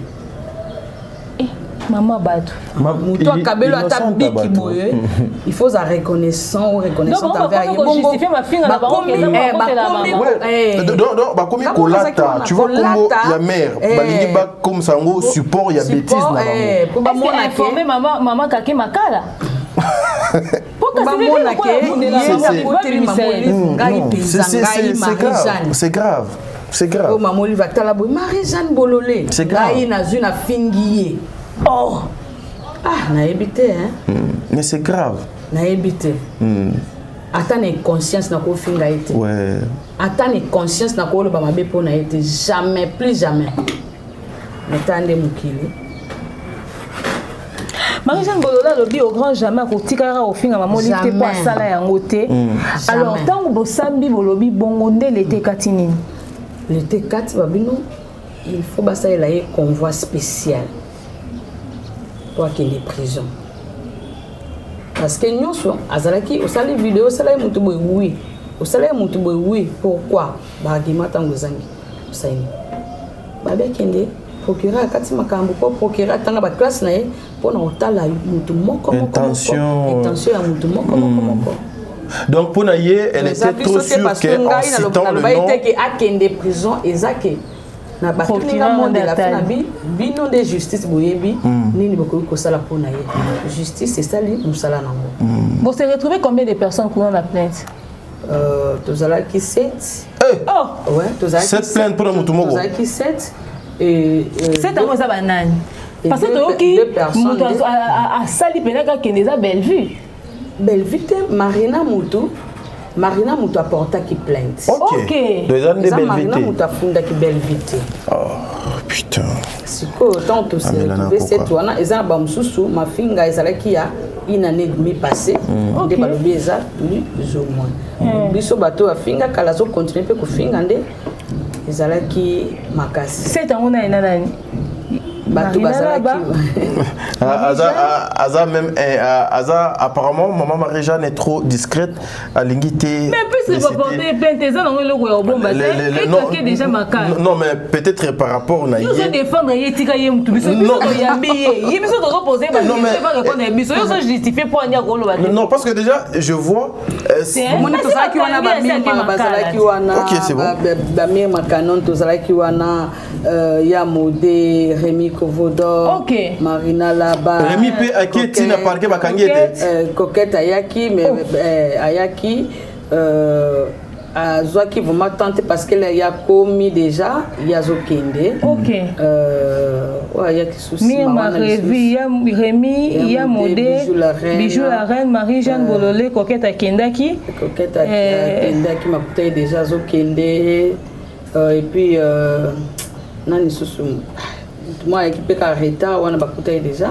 Maman Badou. Muto kabelo ata biki boye. Il faut sa reconnaissant ou reconnaissant envers yebo. Donc justifier ma finga na bango donc ba komi kolata, tu vois comme ya mère, balingi ba comme sango support ya bêtise na bango. Pour ba mona informer maman kake makala. C'est grave. C'est grave. Oh maman Olive atala boy Marie-Jeanne Bololé. C'est grave. Ngai na zuna fingiye. Oh. Ah, na ebité hein. Mais c'est grave. Na ebité. Attends conscience na ko finga été. Ouais. Attends conscience na ko lo ba mabe po na été jamais plus jamais. Metande mukili. Marie-Jeanne Bololé lobi au grand jamais ko tikara au finga maman Olive te kwa sala yango te. Alors tant que bosambi bolobi bongo nde l'été katinini. L'été 4 babino il faut que ça ait un convoi spécial pour qu'il y ait prison. Parce que nous sommes au salé vidéo, au salé moutouboué, oui. Au salé moutouboué, oui. Pourquoi? Bagima tangozangi. Ça y est. Babé Kende, procureur, Kati Makambo, procureur, tanga ba classe na pour na otala moutoumoko. Intention à moutoumoko. Donc pour Naye, elle était trop sûre qu'en citant le nom. Akende prison ezake. Na batulika monde la fin bino de justice boyebi nini boko ko sala pour Naye. Justice c'est ça li musala nango. Vous se retrouvez combien de personnes courant la plainte? Tozala qui 7. Oh ouais, tozala 7 plaintes pour Moutoumoko. Tozala qui 7 et 7 ans ça banane. Parce que toi qui Moutou a sali penaka Kendeza Bellevue. Bellevue Marina Moutou a porté qui plainte. OK. Donc Marina Moutou a fondé qui Bellevue. Oh putain. C'est quoi autant tout c'est retrouvé cette fois là ezana ba mususu ma finga ezala qui a une année et demie passée de balobi eza plus ou moins biso bato a finga kala zo continuer pe ko finga nde ezala qui makasi c'est en ona ina nani bato bazala qui Aza même apparemment maman Marie-Jeanne est trop discrète à l'ingité. Mais puis c'est pas porter plainte ça dans le goyo bon bah c'est déjà makasi. Non mais peut-être par rapport na nous se défendre yetika yemutu biso biso yambiye yebiso to reposer ba non mais pas répondre biso yo so justifier pour anya ko lo ba. Non parce que déjà je vois moni to ça qui wana ba mima bazala qui wana OK c'est bon ba mima canon to ça qui wana ya modé Rémi Kovodor Marina là-bas Rémi P Aketi na parquet bakangete coquette ayaki mais ayaki Zoaki vraiment tenté parce qu'elle y a commis déjà Yazokende. OK. Ouais, il y a qui souci. Il y a Rémi, il y a Modé, Bijou la Reine, Marie-Jeanne Bololé, Coquette à Kendaki. Coquette à Kendaki m'a coûté déjà Zokende. Et puis, Nani Soussoum. Moi, équipé Carreta, on a coûté déjà.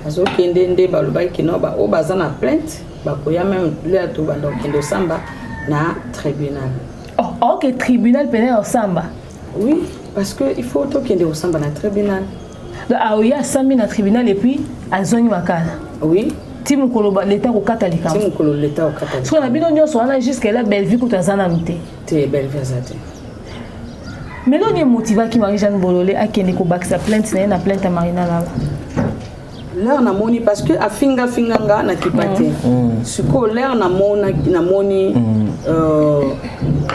Zokende, Nde, Balubai, Kino, Bazana plainte. Bakoya même, là, tout, donc, Kendo Samba. Na tribunal. Oh, ok, tribunal pénal au Samba. Oui, parce qu'il faut qu'il y ait au Samba na tribunal. Donc, il y a 100 000 na tribunal et puis à Zoni Makana. Oui. Timukolo l'État au Catalika. Timukolo l'État au Catalika. Parce qu'on a bien dit qu'on a jusqu'à la Bellevue pour Tanzana Mouté. C'est Bellevue Zate. Mais là, on est motivé qui Marie-Jeanne Bololé à qui est sa plainte, c'est une plainte à Marina là. Là on a moni parce que a finga nga na kipate siko là on a moni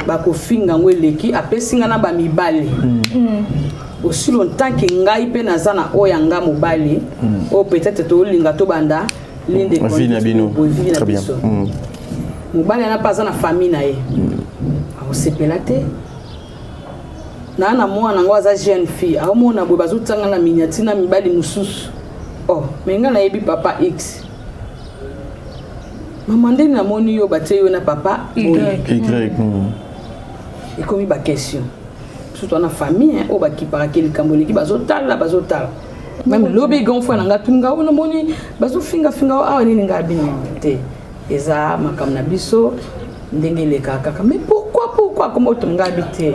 ba ko finga ngweleki apesinga na ba mibali aussi longtemps que ngai pe nazana oyanga mobali o peut-être to linga to banda linde ko très bien mobali na pas na famille na ye o sepelate na mwana ngo za jeune fille a mona bo bazutanga na miniati na mibali mususu. Oh, mais nga na yebi papa X. Maman ndeni na moni yo batie yo na papa Y. Et comme ba question. Surtout na famille hein, o ba ki para ke likambo ki bazotala. Même lobi gonfo na ngatunga o na moni bazo finga awa nini nga bino te. Eza makam na biso ndenge le kaka. Mais pourquoi comment tunga habité?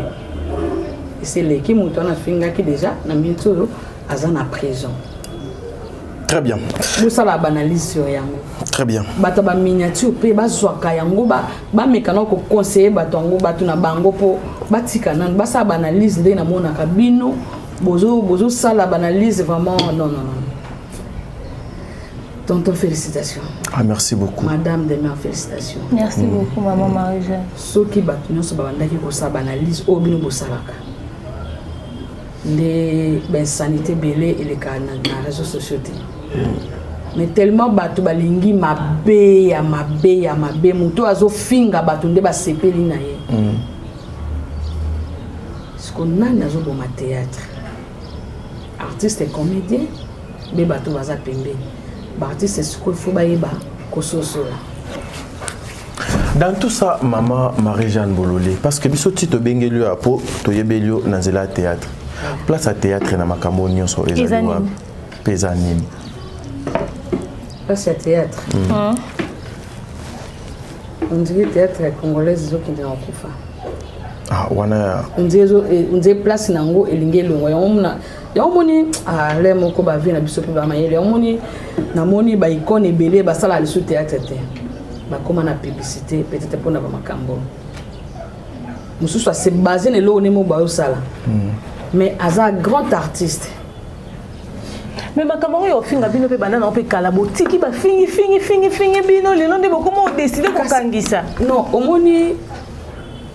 C'est le ki muto na finga ki déjà na minto azana prison. Très bien. Nous ça la banalise sur yango. Très bien. Bato ba miniature pe ba zwaka yango ba mekana ko conseiller bato yango bato na bango po batika nan ba sa banalise ndé na mona kabino bozo ça la banalise vraiment non. Tonton félicitations. Ah merci beaucoup. Madame Demer félicitations. Merci beaucoup maman Marie-Jeanne. Soki bato nyonso ba bandaki ko sa banalise o bino bosalaka. Les sanité belé et les canaux dans les réseaux sociaux. Mais tellement batu balingi mabe muto azo finga batu nde ba sepeli na ye. Ce qu'on a nazo bon théâtre. Artiste et comédien, be batu baza pembe. Ba artiste ce qu'il faut ba yeba kososola. Dans tout ça, maman Marie-Jeanne Bololé, parce que biso ti to bengelu apo to yebelio na zela théâtre. Place à théâtre na makambo nyonso ezaliwa pezanini. Place à théâtre. On dirait théâtre congolais qui est en kufa. Ah, wana. On dit place nango elingi longo. Ya moni le moko ba vie na biso pe ba mayele. Ya moni na moni ba icône belé ba sala le théâtre te. Ba comme na publicité peut-être pour na ba makambo. Mususu c'est basé ne lo ne mo ba sala. Mais aza grand artiste. Mais makambo yo finga bino pe banana on peut kalabo tiki ba fingi bino le long de comment décider ko kangisa. Non, omoni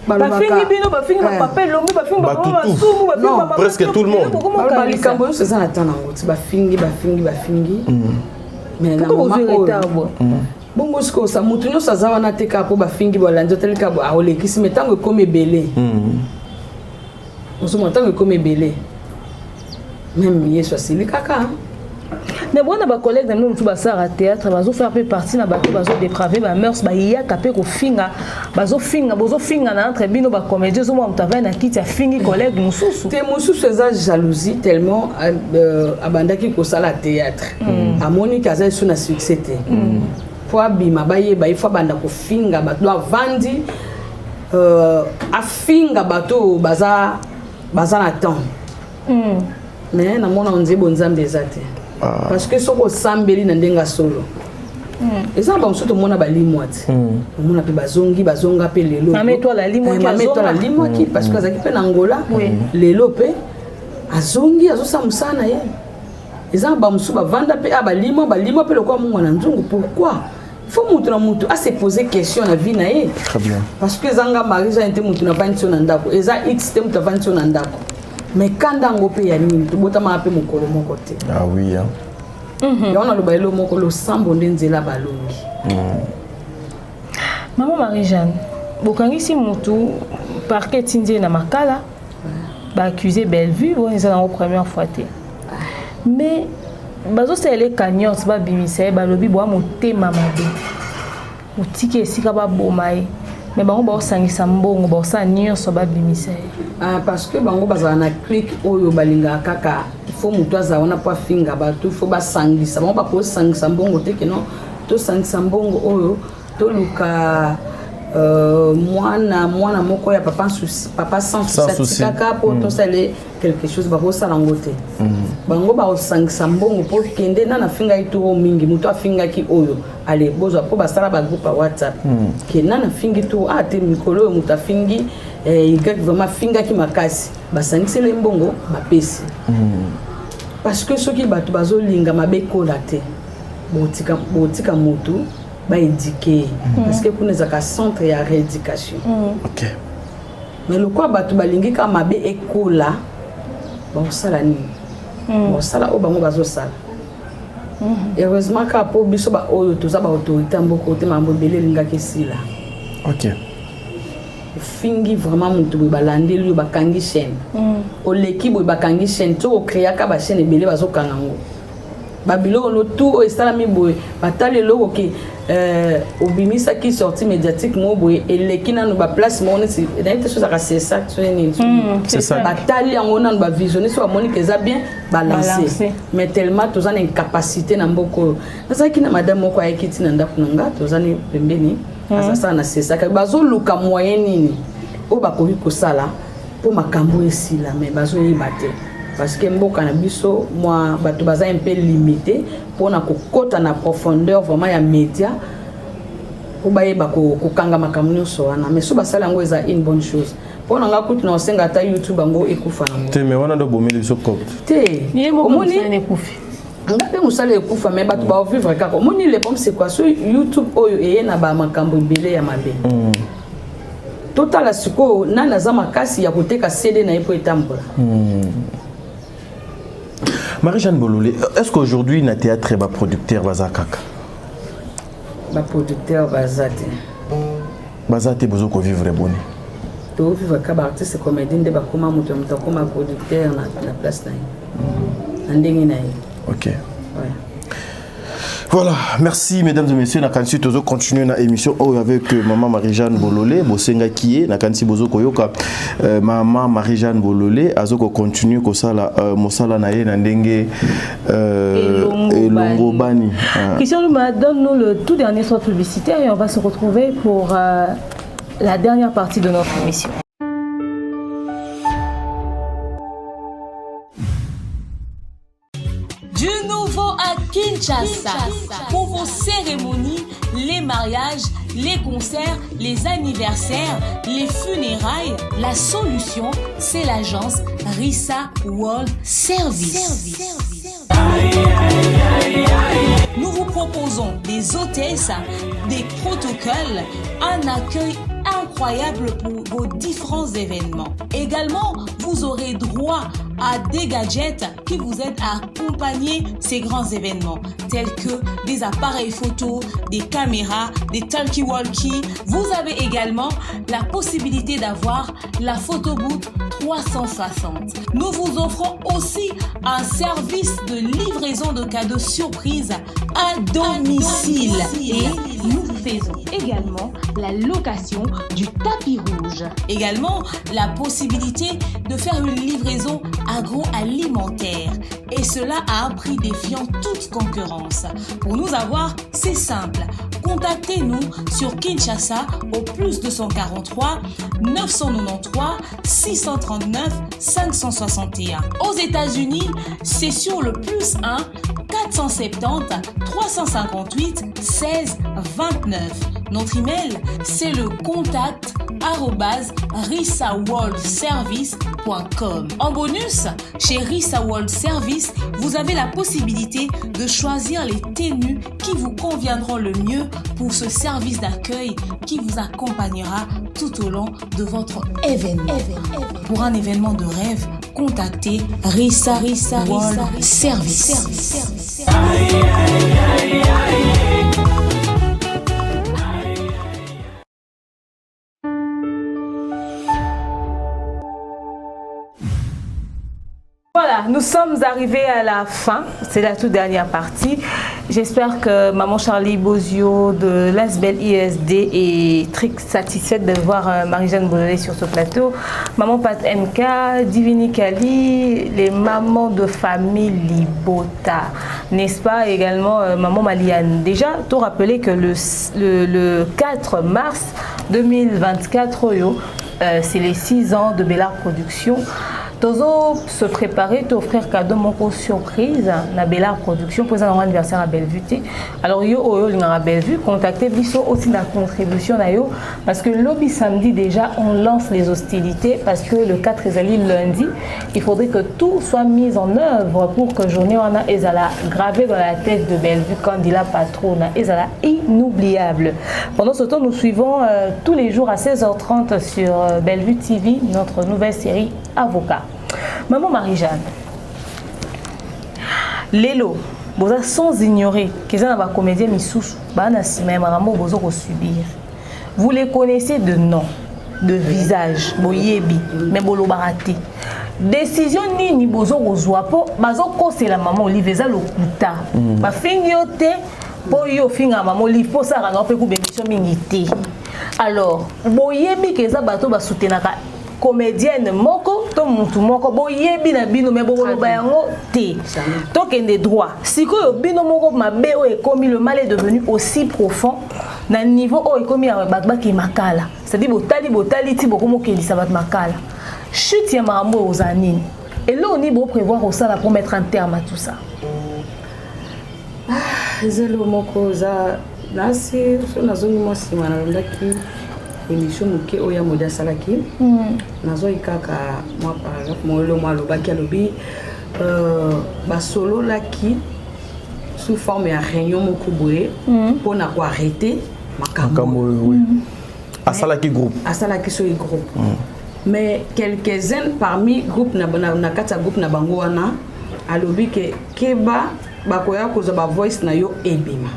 ba fingi bino ba fingi ba papel longo ba fingi ba sumu ba fingi ba presque tout le monde. Ba likambo yo c'est ça attendre ngo ba fingi. Mais na mama bongo sko sa mutu no sa zawa na teka po ba fingi bolanda teleka bo aole kisi metango comme belé. Oso metango comme belé. Même yeso asili kaka. Mais bon, nos collègues de nous, tout ça à théâtre, bazo faire peu partie na bato bazo dépraver ba mœurs ba iya kapé ko finga bazo finga na entre bino ba comédien zo mo mtava na kiti ya fingi collègue mususu. Te mususu eza jalousie tellement abandaki ko sala théâtre. Amoni kaza sur na succès te. Pour abima baye ba ifa banda ko finga bato avandi afinga bato baza na temps. Mais na mona on dit bon nzambe ezate. Parce que soko sambeli na ndenga solo. Eza ba msoto mona ba limwati. Mona pe bazonga pe lelo. Mame toi la limwaki parce que azaki pe na Angola. Lelo pe azongi azosamusana ye. Eza ba msu ba vanda pe ba limwa pe lokwa mungu na nzungu. Pourquoi? Il faut mutu na mutu a se poser question na vie na ye. Très bien. Parce que zanga marija ente mutu na vanti na ndako. Eza x te mutu na vanti na ndako. Mais quand on peut y aller, tu peux t'appeler mon colo mon côté. Ah oui. Et on a le bailo mon colo sans bonner la balongi. Maman Marie-Jeanne, bokangi si mutu parquet tindé na makala, ba accusé Bellevue, bon ils ont la première fois té. Mais bazo c'est les cagnots ba bimise ba lobi bo amoté mamade. Mutiki esika ba bomaye. Mais bango ba osangisa mbongo ba osanyo so ba bimise. Parce que bango bazala na click oyo balinga kaka il faut mutu azawana pa finga ba tout faut ba sangisa bango ba ko sangisa mbongo te que non to sangisa mbongo oyo to luka mwana moko ya papa sans souci kaka pour to sale quelque chose ba ko sala ngote bango ba osangisa mbongo pour kende na finga itu mingi mutu afinga ki oyo ale bozo po ba sala ba groupe WhatsApp ke na fingi tu te mikolo mutu afingi il gagne vraiment finga ki makasi basangisi le mbongo bapesi parce que ceux qui batu bazolinga mabeko la te botika mutu ba éduquer parce que kuna zaka centre ya rééducation. OK. Mais le quoi batu balingi ka mabe ekola ba osala ni ba osala o bango bazo sala. Heureusement ka po biso ba oyo toza ba autorité mboko te mambo belé linga kesila. OK. Fingi vraiment mutu balandi lui bakangi chaîne. O l'équipe bakangi chaîne to créer ka ba chaîne belé bazo kangango. Babilo no tout estalami boy batale loko ki obimisa qui sorti médiatique mo boy et lekina no ba place mo c'est d'ailleurs chose à c'est ça c'est ça batale yango na ba visionner so amoni que ça bien balancer mais tellement tous en incapacité na mboko ça qui na madame moko ayekiti na ndaku nga tous en pembeni ça na c'est ça ka bazo luka moyen nini o ba ko sala pour makambo esila mais bazo yibate. Parce que mboka na biso moi bato baza un peu limité pour na kokota na profondeur vraiment ya média pour bayeba ko kanga makamno so wana mais so basala ngo eza une bonne chose pour na ngakuti na osenga ta YouTube ngo ekufa ngo te mais wana do bomeli biso copte te omoni ekufi ngabe musala ekufa mais bato ba vivre kako omoni le problème c'est quoi sur YouTube oyo eye na ba makambo ibele ya mabe total la siko nana za makasi ya koteka CD na epo etambola. Marie-Jeanne Bololé, est-ce qu'aujourd'hui, na théâtre est producteur Bazakaka? Ba producteur Bazate. Bazate bozo ko vivre boni. To vivre ka ba artiste comédien de ba koma muto koma producteur na place na. Ndenge na yi. OK. Ouais. Voilà, merci mesdames et messieurs. Nakansi tozo continuer na émission avec maman Marie-Jeanne Bololé, bosenga kié nakansi bozo koyoka maman Marie-Jeanne Bololé azoko continuer ko sala mosala na ye na ndenge Elongo Bani. Christian Luma, donne-nous le tout dernier spot publicitaire et on va se retrouver pour la dernière partie de notre émission. nouveau à Kinshasa. Pour vos cérémonies, les mariages, les concerts, les anniversaires, les funérailles, la solution, c'est l'agence Rissa World Service. Nous vous proposons des hôtesses, des protocoles, un accueil incroyable pour vos différents événements. Également, vous aurez droit à des gadgets qui vous aident à accompagner ces grands événements, tels que des appareils photo, des caméras, des talkie-walkie. Vous avez également la possibilité d'avoir la photo booth 360. Nous vous offrons aussi un service de livraison de cadeaux surprises à domicile. Et nous faisons également la location du tapis rouge. Également, la possibilité de faire une livraison agroalimentaire. Et cela à un prix défiant toute concurrence. Pour nous avoir, c'est simple. Contactez-nous sur Kinshasa au plus 243 993 639 561. Aux États-Unis, c'est sur le plus 1 470 358 16 29. Notre email, c'est le contact@rissaworldservice.com. En bonus, chez Rissa World Service, vous avez la possibilité de choisir les tenues qui vous conviendront le mieux pour ce service d'accueil qui vous accompagnera tout au long de votre événement. Pour un événement de rêve, contactez Rissa World Service. Voilà, nous sommes arrivés à la fin, c'est la toute dernière partie. J'espère que Maman Charlie Bozio de l'Asbel ISD est très satisfaite de voir Marie-Jeanne Bololé sur ce plateau. Maman Pat MK, Divini Kali, les mamans de famille Libota, n'est-ce pas? Également Maman Maliane. Déjà, tu rappelé que le 4 mars 2024, c'est les 6 ans de Bellard Production. Tozo se préparer, t'offrir cadeau mon surprise na Bellard Production pour un anniversaire à Bellevue. Alors yo à Bellevue, contactez Bisso aussi la contribution na yo parce que lobby samedi déjà on lance les hostilités parce que le 4 lundi, il faudrait que tout soit mis en œuvre pour que journée on a ezala gravé dans la tête de Bellevue candidat patron ezala inoubliable. Pendant ce temps, nous suivons tous les jours à 16h30 sur Bellevue TV notre nouvelle série Avocat. Maman Marie-Jeanne, Lélo, sans ignorer que c'est un comédien Missous, subir. Vous les connaissez de nom, de visage, boyebi, mais bolo barati. Décision ni bozo rozwapo, bazo c'est la maman Oliveza lokuta. Ba fingiote po yo finga maman Olive po ça ranga pe ku bémission mingité. Alors, boyebi que ça bato ba soutenaka comédienne moko to mutu moko boyebi na bino me bolo ba yango te to kende droit sikoyo bino moko mabe o ekomi le mal est devenu aussi profond na niveau o ekomi ya batba ki makala c'est-à-dire botali ti boko mokelisa bat makala chute ya marambo ozanini et là on y bo prévoir au sala pour mettre un terme à tout ça zelo moko za nasi so nazongi mo sima na ndaki émission muke oya moda salaki nazoi kaka moi par exemple moi lobaki alobi ba solo laki sous forme ya réunion moko boye pour na ko arrêter makambo oui asalaki groupe so groupe mais quelques-uns parmi groupe na kata groupe na bango wana alobi ke keba bakoya koza ba voice na yo ebima.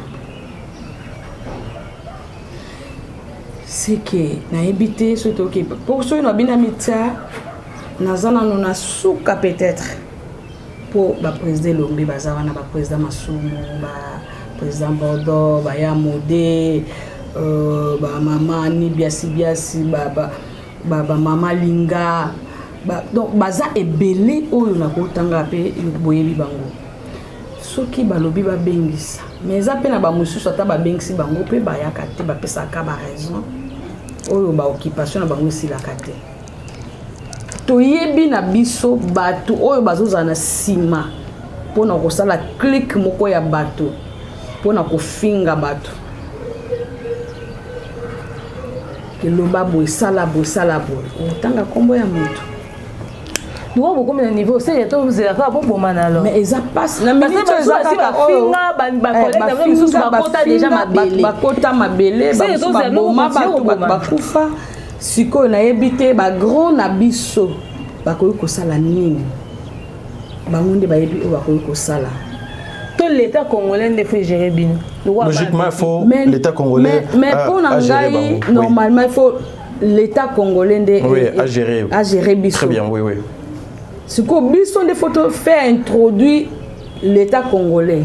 C'est que na habité surtout que pour ceux qui ont bien métier nazana nona souka peut-être pour ba président Lombi bazawana ba président Masumu ba président Bordeaux ba ya modé ba mama ni biasi ba mama linga ba donc baza ebelé oyo na kotanga pe boyebi bango soki balobi ba bengisa mais appel na ba mususu ata ba bengisi bango pe ba yakate ba pesa ka ba raison oyo ba occupation na bango si la kate to yebi na biso batu oyo bazoza na sima pour na kosala clic moko ya bato pour na kofinga bato keloba boye sala boye otanga kombo ya moto. Nous avons beaucoup de niveau, c'est que vous avez pas bon alors. Mais ils passent la minute ils déjà ma belé bakufa siko na ebité ba grand na biso bakoyi kosala nini bangonde ba yebi o bakoyi kosala. Tout l'état congolais ne fait gérer bien. Logiquement il faut l'état congolais mais pour nangai normalement il faut l'état congolais à gérer biso. Très bien, oui. Ce que Bisson des photos fait introduire l'État congolais.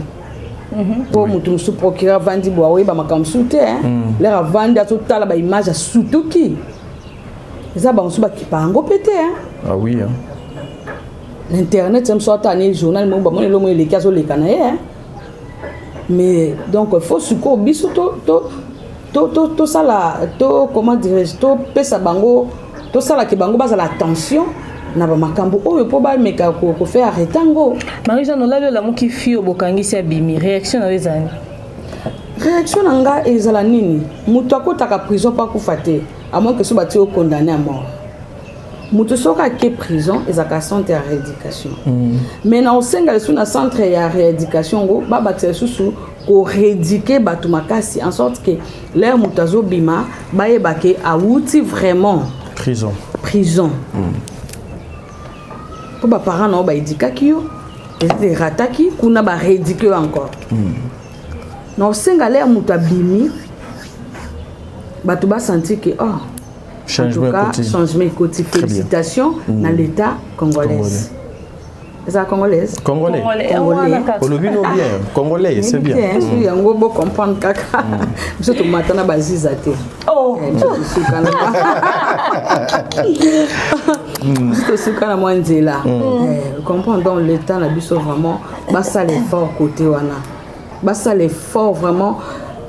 Pour nous se procurer Vandi Boawe, bah ma comme soutien. Leur vendre tout à la image à Sutuki. Ça bah on se bat qui pas en pété hein. Ah oui. L'internet c'est me sortir un journal moi bah moi les cas sur les canaux. Mais donc il faut ce que Bisson to ça là to comment dirais-je to pesa bango to ça là que bango base l'attention. Na ba makambo oyo po ba meka ko faire arrêter ngo. Marie-Jeanne Olalo la moki fi obokangisi ya bimi réaction na ezani. Réaction nga ezala nini? Mutu akotaka prison pa kufate à moins que so bati o condamné à mort. Mutu soka ke prison ezaka centre ya rééducation. Mais na osenga lesu na centre ya rééducation ngo ba batela susu ko rééduquer batu makasi en sorte que l'air mutazo bima ba yebake awuti vraiment prison. Pour les parents, on va éduquer qui les rataki, qu'on a rééduqué encore. Non, c'est que l'air mutabimi, tu vas sentir que changement côté félicitations dans l'État congolais. C'est ça congolaise? Congolais. Congolais, c'est bien. Il y a un gros comprendre caca. Je te m'attends à bazizate. Oh. Juste ce qu'on a moins dit là. Comprendre donc l'État n'a pas vraiment bassa l'effort côté wana. Bassa l'effort vraiment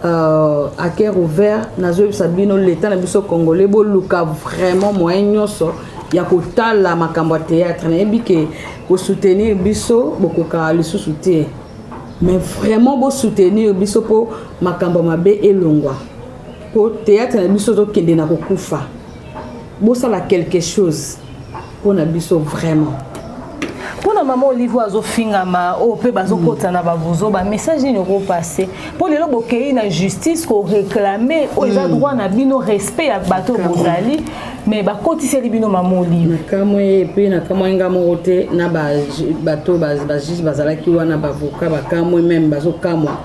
à cœur ouvert. Nazo sabino l'État n'a pas congolais bo luka vraiment moyen nyoso. Ya kotala makambo théâtre na ebike ko soutenir biso boko ka le soutenir. Mais vraiment bo soutenir biso po makambo mabe elongwa. Pour théâtre na biso to kende na kokufa. Bo sala quelque chose pour na biso vraiment. Pour la maman Olivier Azofingama au pe bazokota na babuzo ba message ni ko passer pour les lobo kei na justice ko réclamer aux droits na bino respect ya bato bozali mais ba kotisi libino maman Olivier kama pe na kama nga mote na ba bato ba juge bazalaki wana ba avocat ba kama même bazokamwa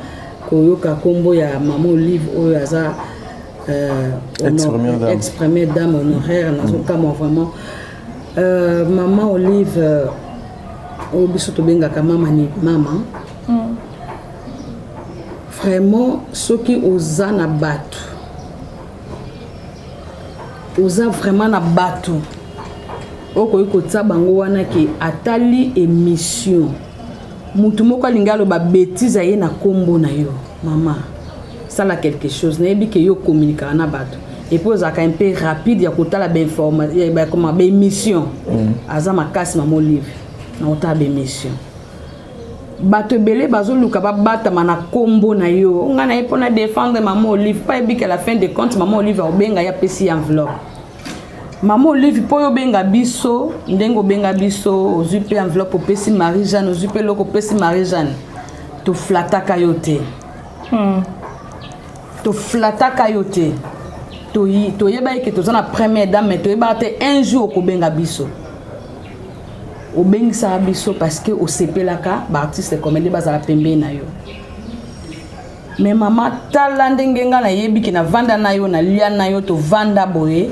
koyoka kombo ya maman Olivier oyo aza ex-première dame honoraire nazokamwa vraiment maman Olivier au biso to bengaka mama ni mama vraiment soki oza na bato oza vraiment na bato okoyi kotsa bango wana ke atali émission mutu moko alingi aloba bêtise aye na kombo na yo mama sala quelque chose nayebi ke yo communiquera na bato et puis ozalaka un peu rapide ya kotala ba émission aza makasi mama Olivier na ota be mission bato belé bazoluka ba batama na kombo na yo nga na epona défendre maman Olivier pas ebi que la fin de compte maman Olivier obenga ya pesi enveloppe maman Olivier po yo benga biso ndengo benga biso ozupe enveloppe pesi Marie-Jeanne ozupe loko pesi Marie-Jeanne to flataka yote to flataka yote to yeba ke to za na première dame mais to yeba te un jour ko benga biso au bengisa biso parce que au sepelaka ba artiste comédie bazala pembe na yo mais maman tala ndenge nga na yebi ki na vanda na yo na lia na yo to vanda boye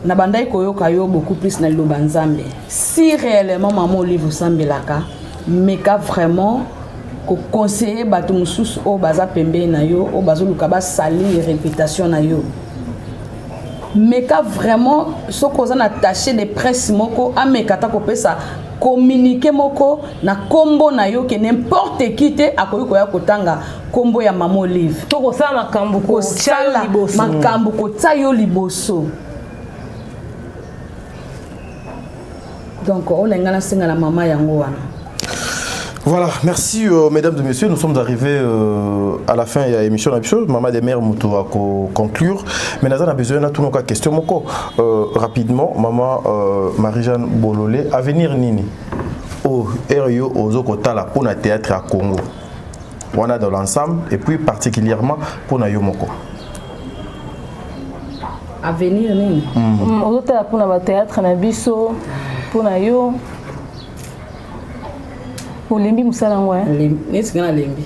na bandai koyoka yo beaucoup plus na loba nzambe si réellement maman Olivier sambelaka mais ka vraiment ko conseiller bato mususu o baza pembe na yo o bazoluka ba salir réputation na yo mais quand vraiment ce qu'on a attaché de presse moko amekata ko pesa communiquer moko na kombo na yo que n'importe qui te akoyiko ya kotanga kombo ya maman Olivier to ko sala makambu ko sala makambu ko tsayo liboso donc on engana singa la mama yango wana Voilà, merci mesdames et messieurs. Nous sommes arrivés à la fin de l'émission. Maman des mères, nous allons conclure. Mais nous avons besoin de tout nos questions. Rapidement, maman Marie-Jeanne Bololé, avenir nini au RIO aux Okotala pour le théâtre à Congo. On a dans l'ensemble et puis particulièrement pour Nayomoko. Avenir nini aux Okotala pour le théâtre na biso pour Nayo. Olembi musala ngwa nesi kana lembi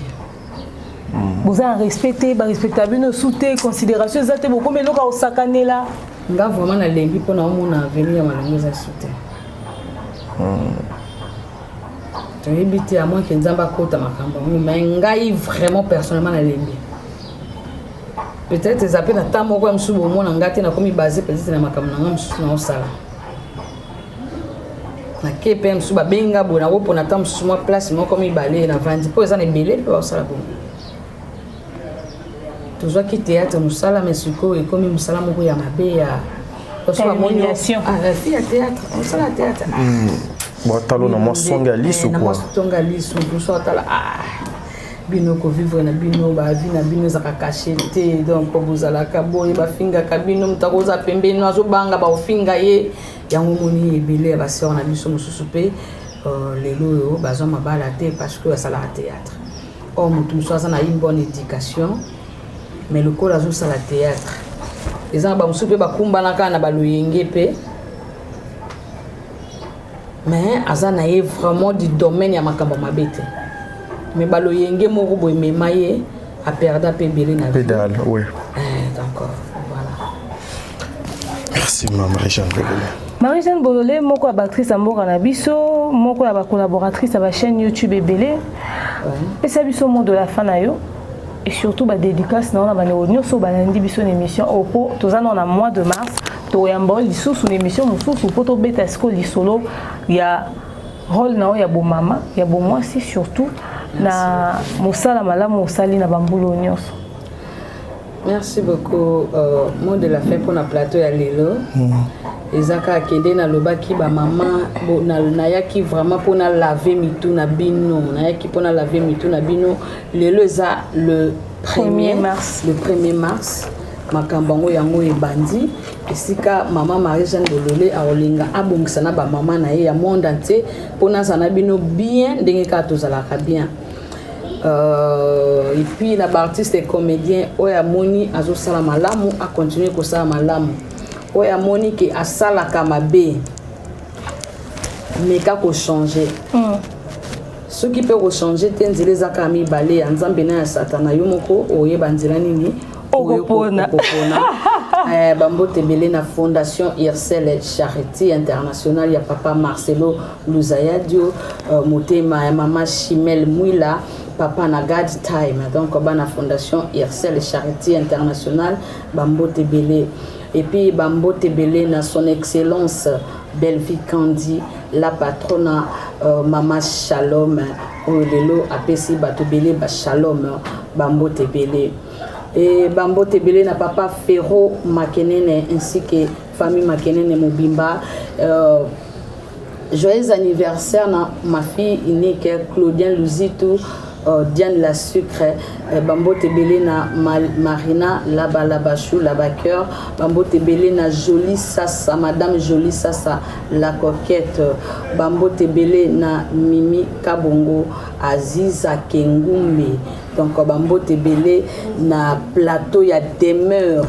vous avez respecté respectable nos soute considération exacte beaucoup mais loka osakanela nga vraiment na lembi pona omona avenir ya malongo za soute toyebite à moins que nzamba kota makambo mais ngai vraiment personnellement na lembi peut-être les appels na tamo kwa msubo mona ngate na komi basé peut-être na makambo na ngam na osala na KPM suba benga bona wo pona tam suma place moko mibale na vandi po eza na belé po sala bon toujours ki théâtre musala mais suko et comme musala moko ya mabe ya la humiliation la fille à théâtre musala théâtre bon talo na mo songa lisu quoi na mo songa lisu so tala bino ko vivre na bino ba vie na bino za caché te donc ko buzala ka boye ba finga ka bino mutakoza pembeni azo banga ba ofinga ye yango moni ebele ba sœur na biso mususu pe lelo bazo mabala te parce que ça la théâtre oh mutu mususu na une bonne éducation mais le col azo ça la théâtre les ans ba mususu pe ba kumbana kana ba loyenge pe mais azana est vraiment du domaine ya makambo mabete mais ba loyenge moko boy memaye a perda pe belé na pédale oui d'accord voilà merci Marie-Jeanne Bololé. Marie-Jeanne Bololé, moko actrice à Mboka na biso, moko ba collaboratrice à la chaîne YouTube Ebele. Et ça biso mot de la fin na yo et surtout ba dédicace na on ba néo so ba lundi biso une émission au po tozana na mois de mars to yamba lisou une émission mususu po to beta sko lisolo ya rôle na ya bo mama ya bo moi si surtout na mosala malamu osali na bambulo nyonso. Merci beaucoup. Mot de la fin pour le plateau ya lelo. Ezaka akende na lobaki ba maman na yaki vraiment pour na laver mitu na bino na yaki pour na laver mitu na bino lelo eza le 1er mars makambango yango ebandi esika maman Marie-Jeanne Bololé aolinga abongisa na ba maman na ye ya monde entier pour na sana bino bien ndenge ka tozalaka bien. Et puis la artiste et comédien oya moni azo sala malamu a continuer ko sala malamu oya moni ki asala kamabe mais ka ko changer ce qui peut changer tenzile za kami balé nzambe na satana yo moko oyeba nzela nini okopona bambo tebele na fondation Ircel Charité Internationale ya papa Marcelo Luzayadio motema ya mama Chimel Mwila papa na God Time donc bana fondation Ircel Charité Internationale bambo tebele et puis bambo tebele na son excellence Belle-Vie Candy la patronne mama Shalom lelo apesi batobele ba Shalom bambo tebele et bambo tebele na papa Ferro Makenene ainsi que famille Makenene Mobimba joyeux anniversaire na ma fille unique Claudien Luzitou Diane la sucre bambo tebele na Marina Labachou Labaqueur bambo tebele na Jolie Sassa madame Jolie Sassa la coquette bambo tebele na Mimi Kabongo Aziza Kengumbe donc bambo tebele na plateau ya demeure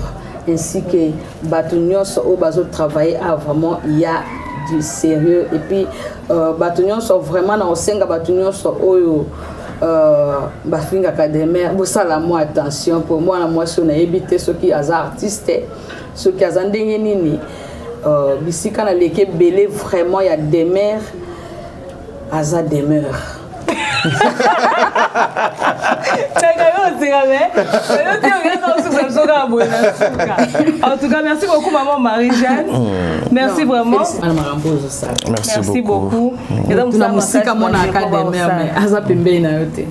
ainsi que batunios au bazo travailler à vraiment il y a du sérieux et puis batunios sont vraiment na osenga batunios oyo bafinga académie bosala moi attention pour moi na moi sona ebité ceux qui as artistes ceux qui as ndenge nini bisika na leke belé vraiment il y a des mères aza demeure en tout cas, merci beaucoup maman Marie-Jeanne. Merci vraiment. Merci beaucoup. La musique à mon académie, mais aza pembe na yote.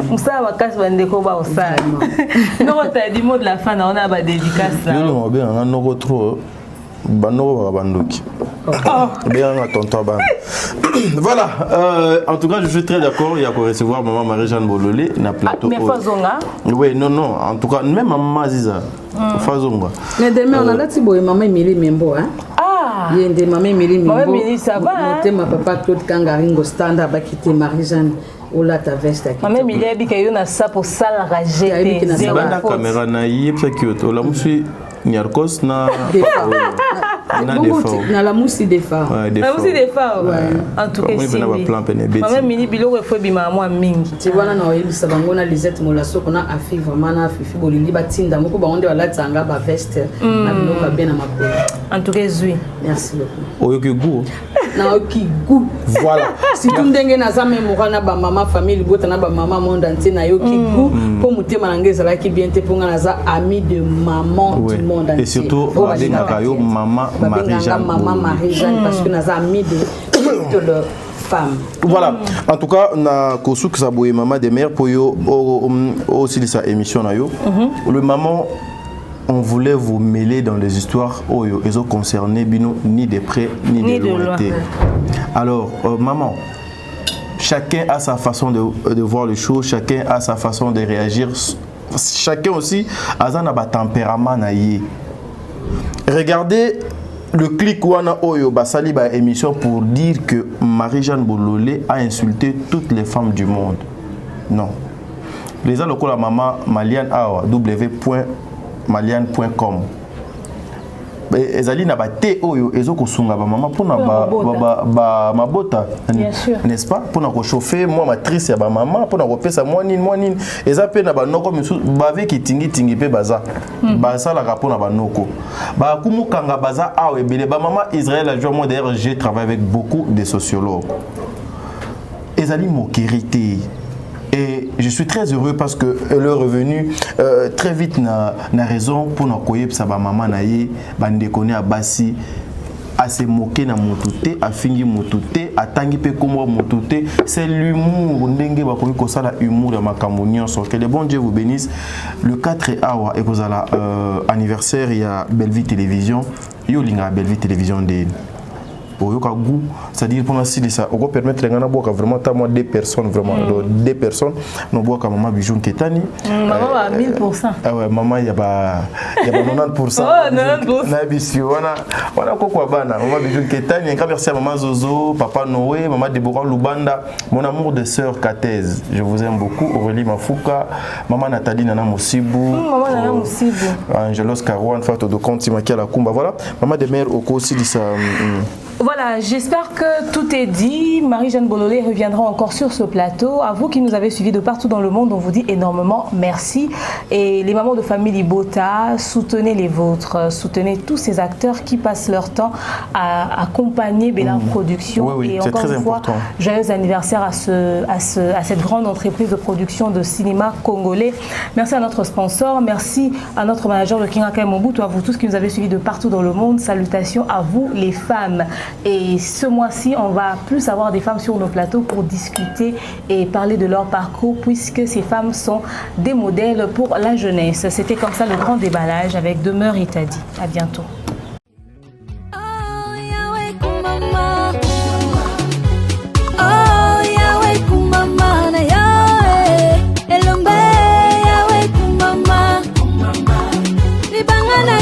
Musa wakasi bandeko ba osala. Non, t'as dit mot de la fin, on a ba dédicace là. Non, bien, on a trop. Banoko bandoki. Bien, tonton Ban. Voilà, en tout cas, je suis très d'accord. Il y a qu'à recevoir maman Marie-Jeanne Bololé dans plateau. Mais Fazonga? Oui, non, en tout cas, même maman Aziza, Fazonga. Mais demain, on a là, tu vois, maman Émilie Membo, hein? Ah! Il y a des maman Émilie Membo. Maman Émilie, ça va, hein? Ma papa Claude Kangaringo standard, bah, qui était Marie-Jeanne. Oula ta veste à maman Émilie a dit qu'il y a ça pour ça la rajeter. C'est pas la caméra naïe, c'est que la mousse Niarkos na na la mousse des phares. La mousse des phares. En tout cas, c'est maman Émilie bilo refo bima moi mingi. Tu vois là na oyebi sabango na Lisette Molaso kona afi vraiment na fifi bolili batinda moko ba onde wala tsanga ba veste na bilo ba bien na makolo. En tout cas, oui. Merci beaucoup. Oyoki goût. Na oki goût. Voilà. Si tu ndenge na za même na ba maman famille bota na ba maman monde entier na yoki goût pour mutema na ngeza la ki bien te ponga na za ami de maman du monde entier. Et surtout maman Marie-Jeanne. Maman Marie-Jeanne parce que na za ami de toutes leurs femmes. Voilà. En tout cas, na kosouk sa boye maman des mères pour yo aussi de sa émission na yo. Le maman on voulait vous mêler dans les histoires où ils ont concerné Bino ni de près ni de loin. Alors, maman, chacun a sa façon de voir les choses, chacun a sa façon de réagir, chacun aussi a un tempérament. Regardez le clic Wana Oyo Basali ba émission pour dire que Marie-Jeanne Bololé a insulté toutes les femmes du monde. Non. Les gens la maman Maliane Awa www.maliane.com. Ezali na ba te oyo ezoko sunga ba maman pona ba mabota, n'est-ce pas, pona ko chauffer moi matrice ya ba maman pona ko pesa moi nini eza pe na ba noko misu ba ve kitingi pe baza ba sala ka pona ba noko ba kumukanga baza awe ebele ba maman Israël a joué moi d'ailleurs j'ai travaillé avec beaucoup de sociologues. Ezali mokérité. Et je suis très heureux parce que le revenu très vite n'a raison pour nous accueillir sa maman naïe bande connaît à Bassi à se moquer na motute à fingi motute à tangi pe comme motute c'est l'humour ndenge ba koyi ko sala humour ya makambo nyonso que le bon Dieu vous bénisse. Le 4 awa et vous ala anniversaire il y a Belleville Télévision yo linga Belleville Télévision de c'est-à-dire pendant si ça on peut permettre les gens boire vraiment moi deux personnes vraiment deux personnes nous boire comme maman Bijoun Ketani maman à 1000%. Ah ouais maman il y a 90%. Oh 90%. Na bisio on a quoi bana maman Bijoun Ketani un grand merci à maman Zozo, papa Noé, maman Deborah Lubanda, mon amour de sœur Katez, je vous aime beaucoup. Aurélie Mafuka, maman Nathalie Nana Mosibu, maman Nana Mosibu, Angelos Karouane, Fato de Conti Makia Kumba, voilà maman de mère Oko aussi dit ça. Voilà, j'espère que tout est dit. Marie-Jeanne Bololé reviendra encore sur ce plateau. À vous qui nous avez suivis de partout dans le monde, on vous dit énormément merci. Et les mamans de famille Libota, soutenez les vôtres, soutenez tous ces acteurs qui passent leur temps à accompagner Bella Production. Oui, et encore très une fois, important. Joyeux anniversaire à cette grande entreprise de production de cinéma congolais. Merci à notre sponsor, merci à notre manager de Kingaka Mobutu, à vous tous qui nous avez suivis de partout dans le monde. Salutations à vous les femmes. Et ce mois-ci, on va plus avoir des femmes sur nos plateaux pour discuter et parler de leur parcours, puisque ces femmes sont des modèles pour la jeunesse. C'était comme ça le grand déballage avec Demeure Itadi. À bientôt. Libanga na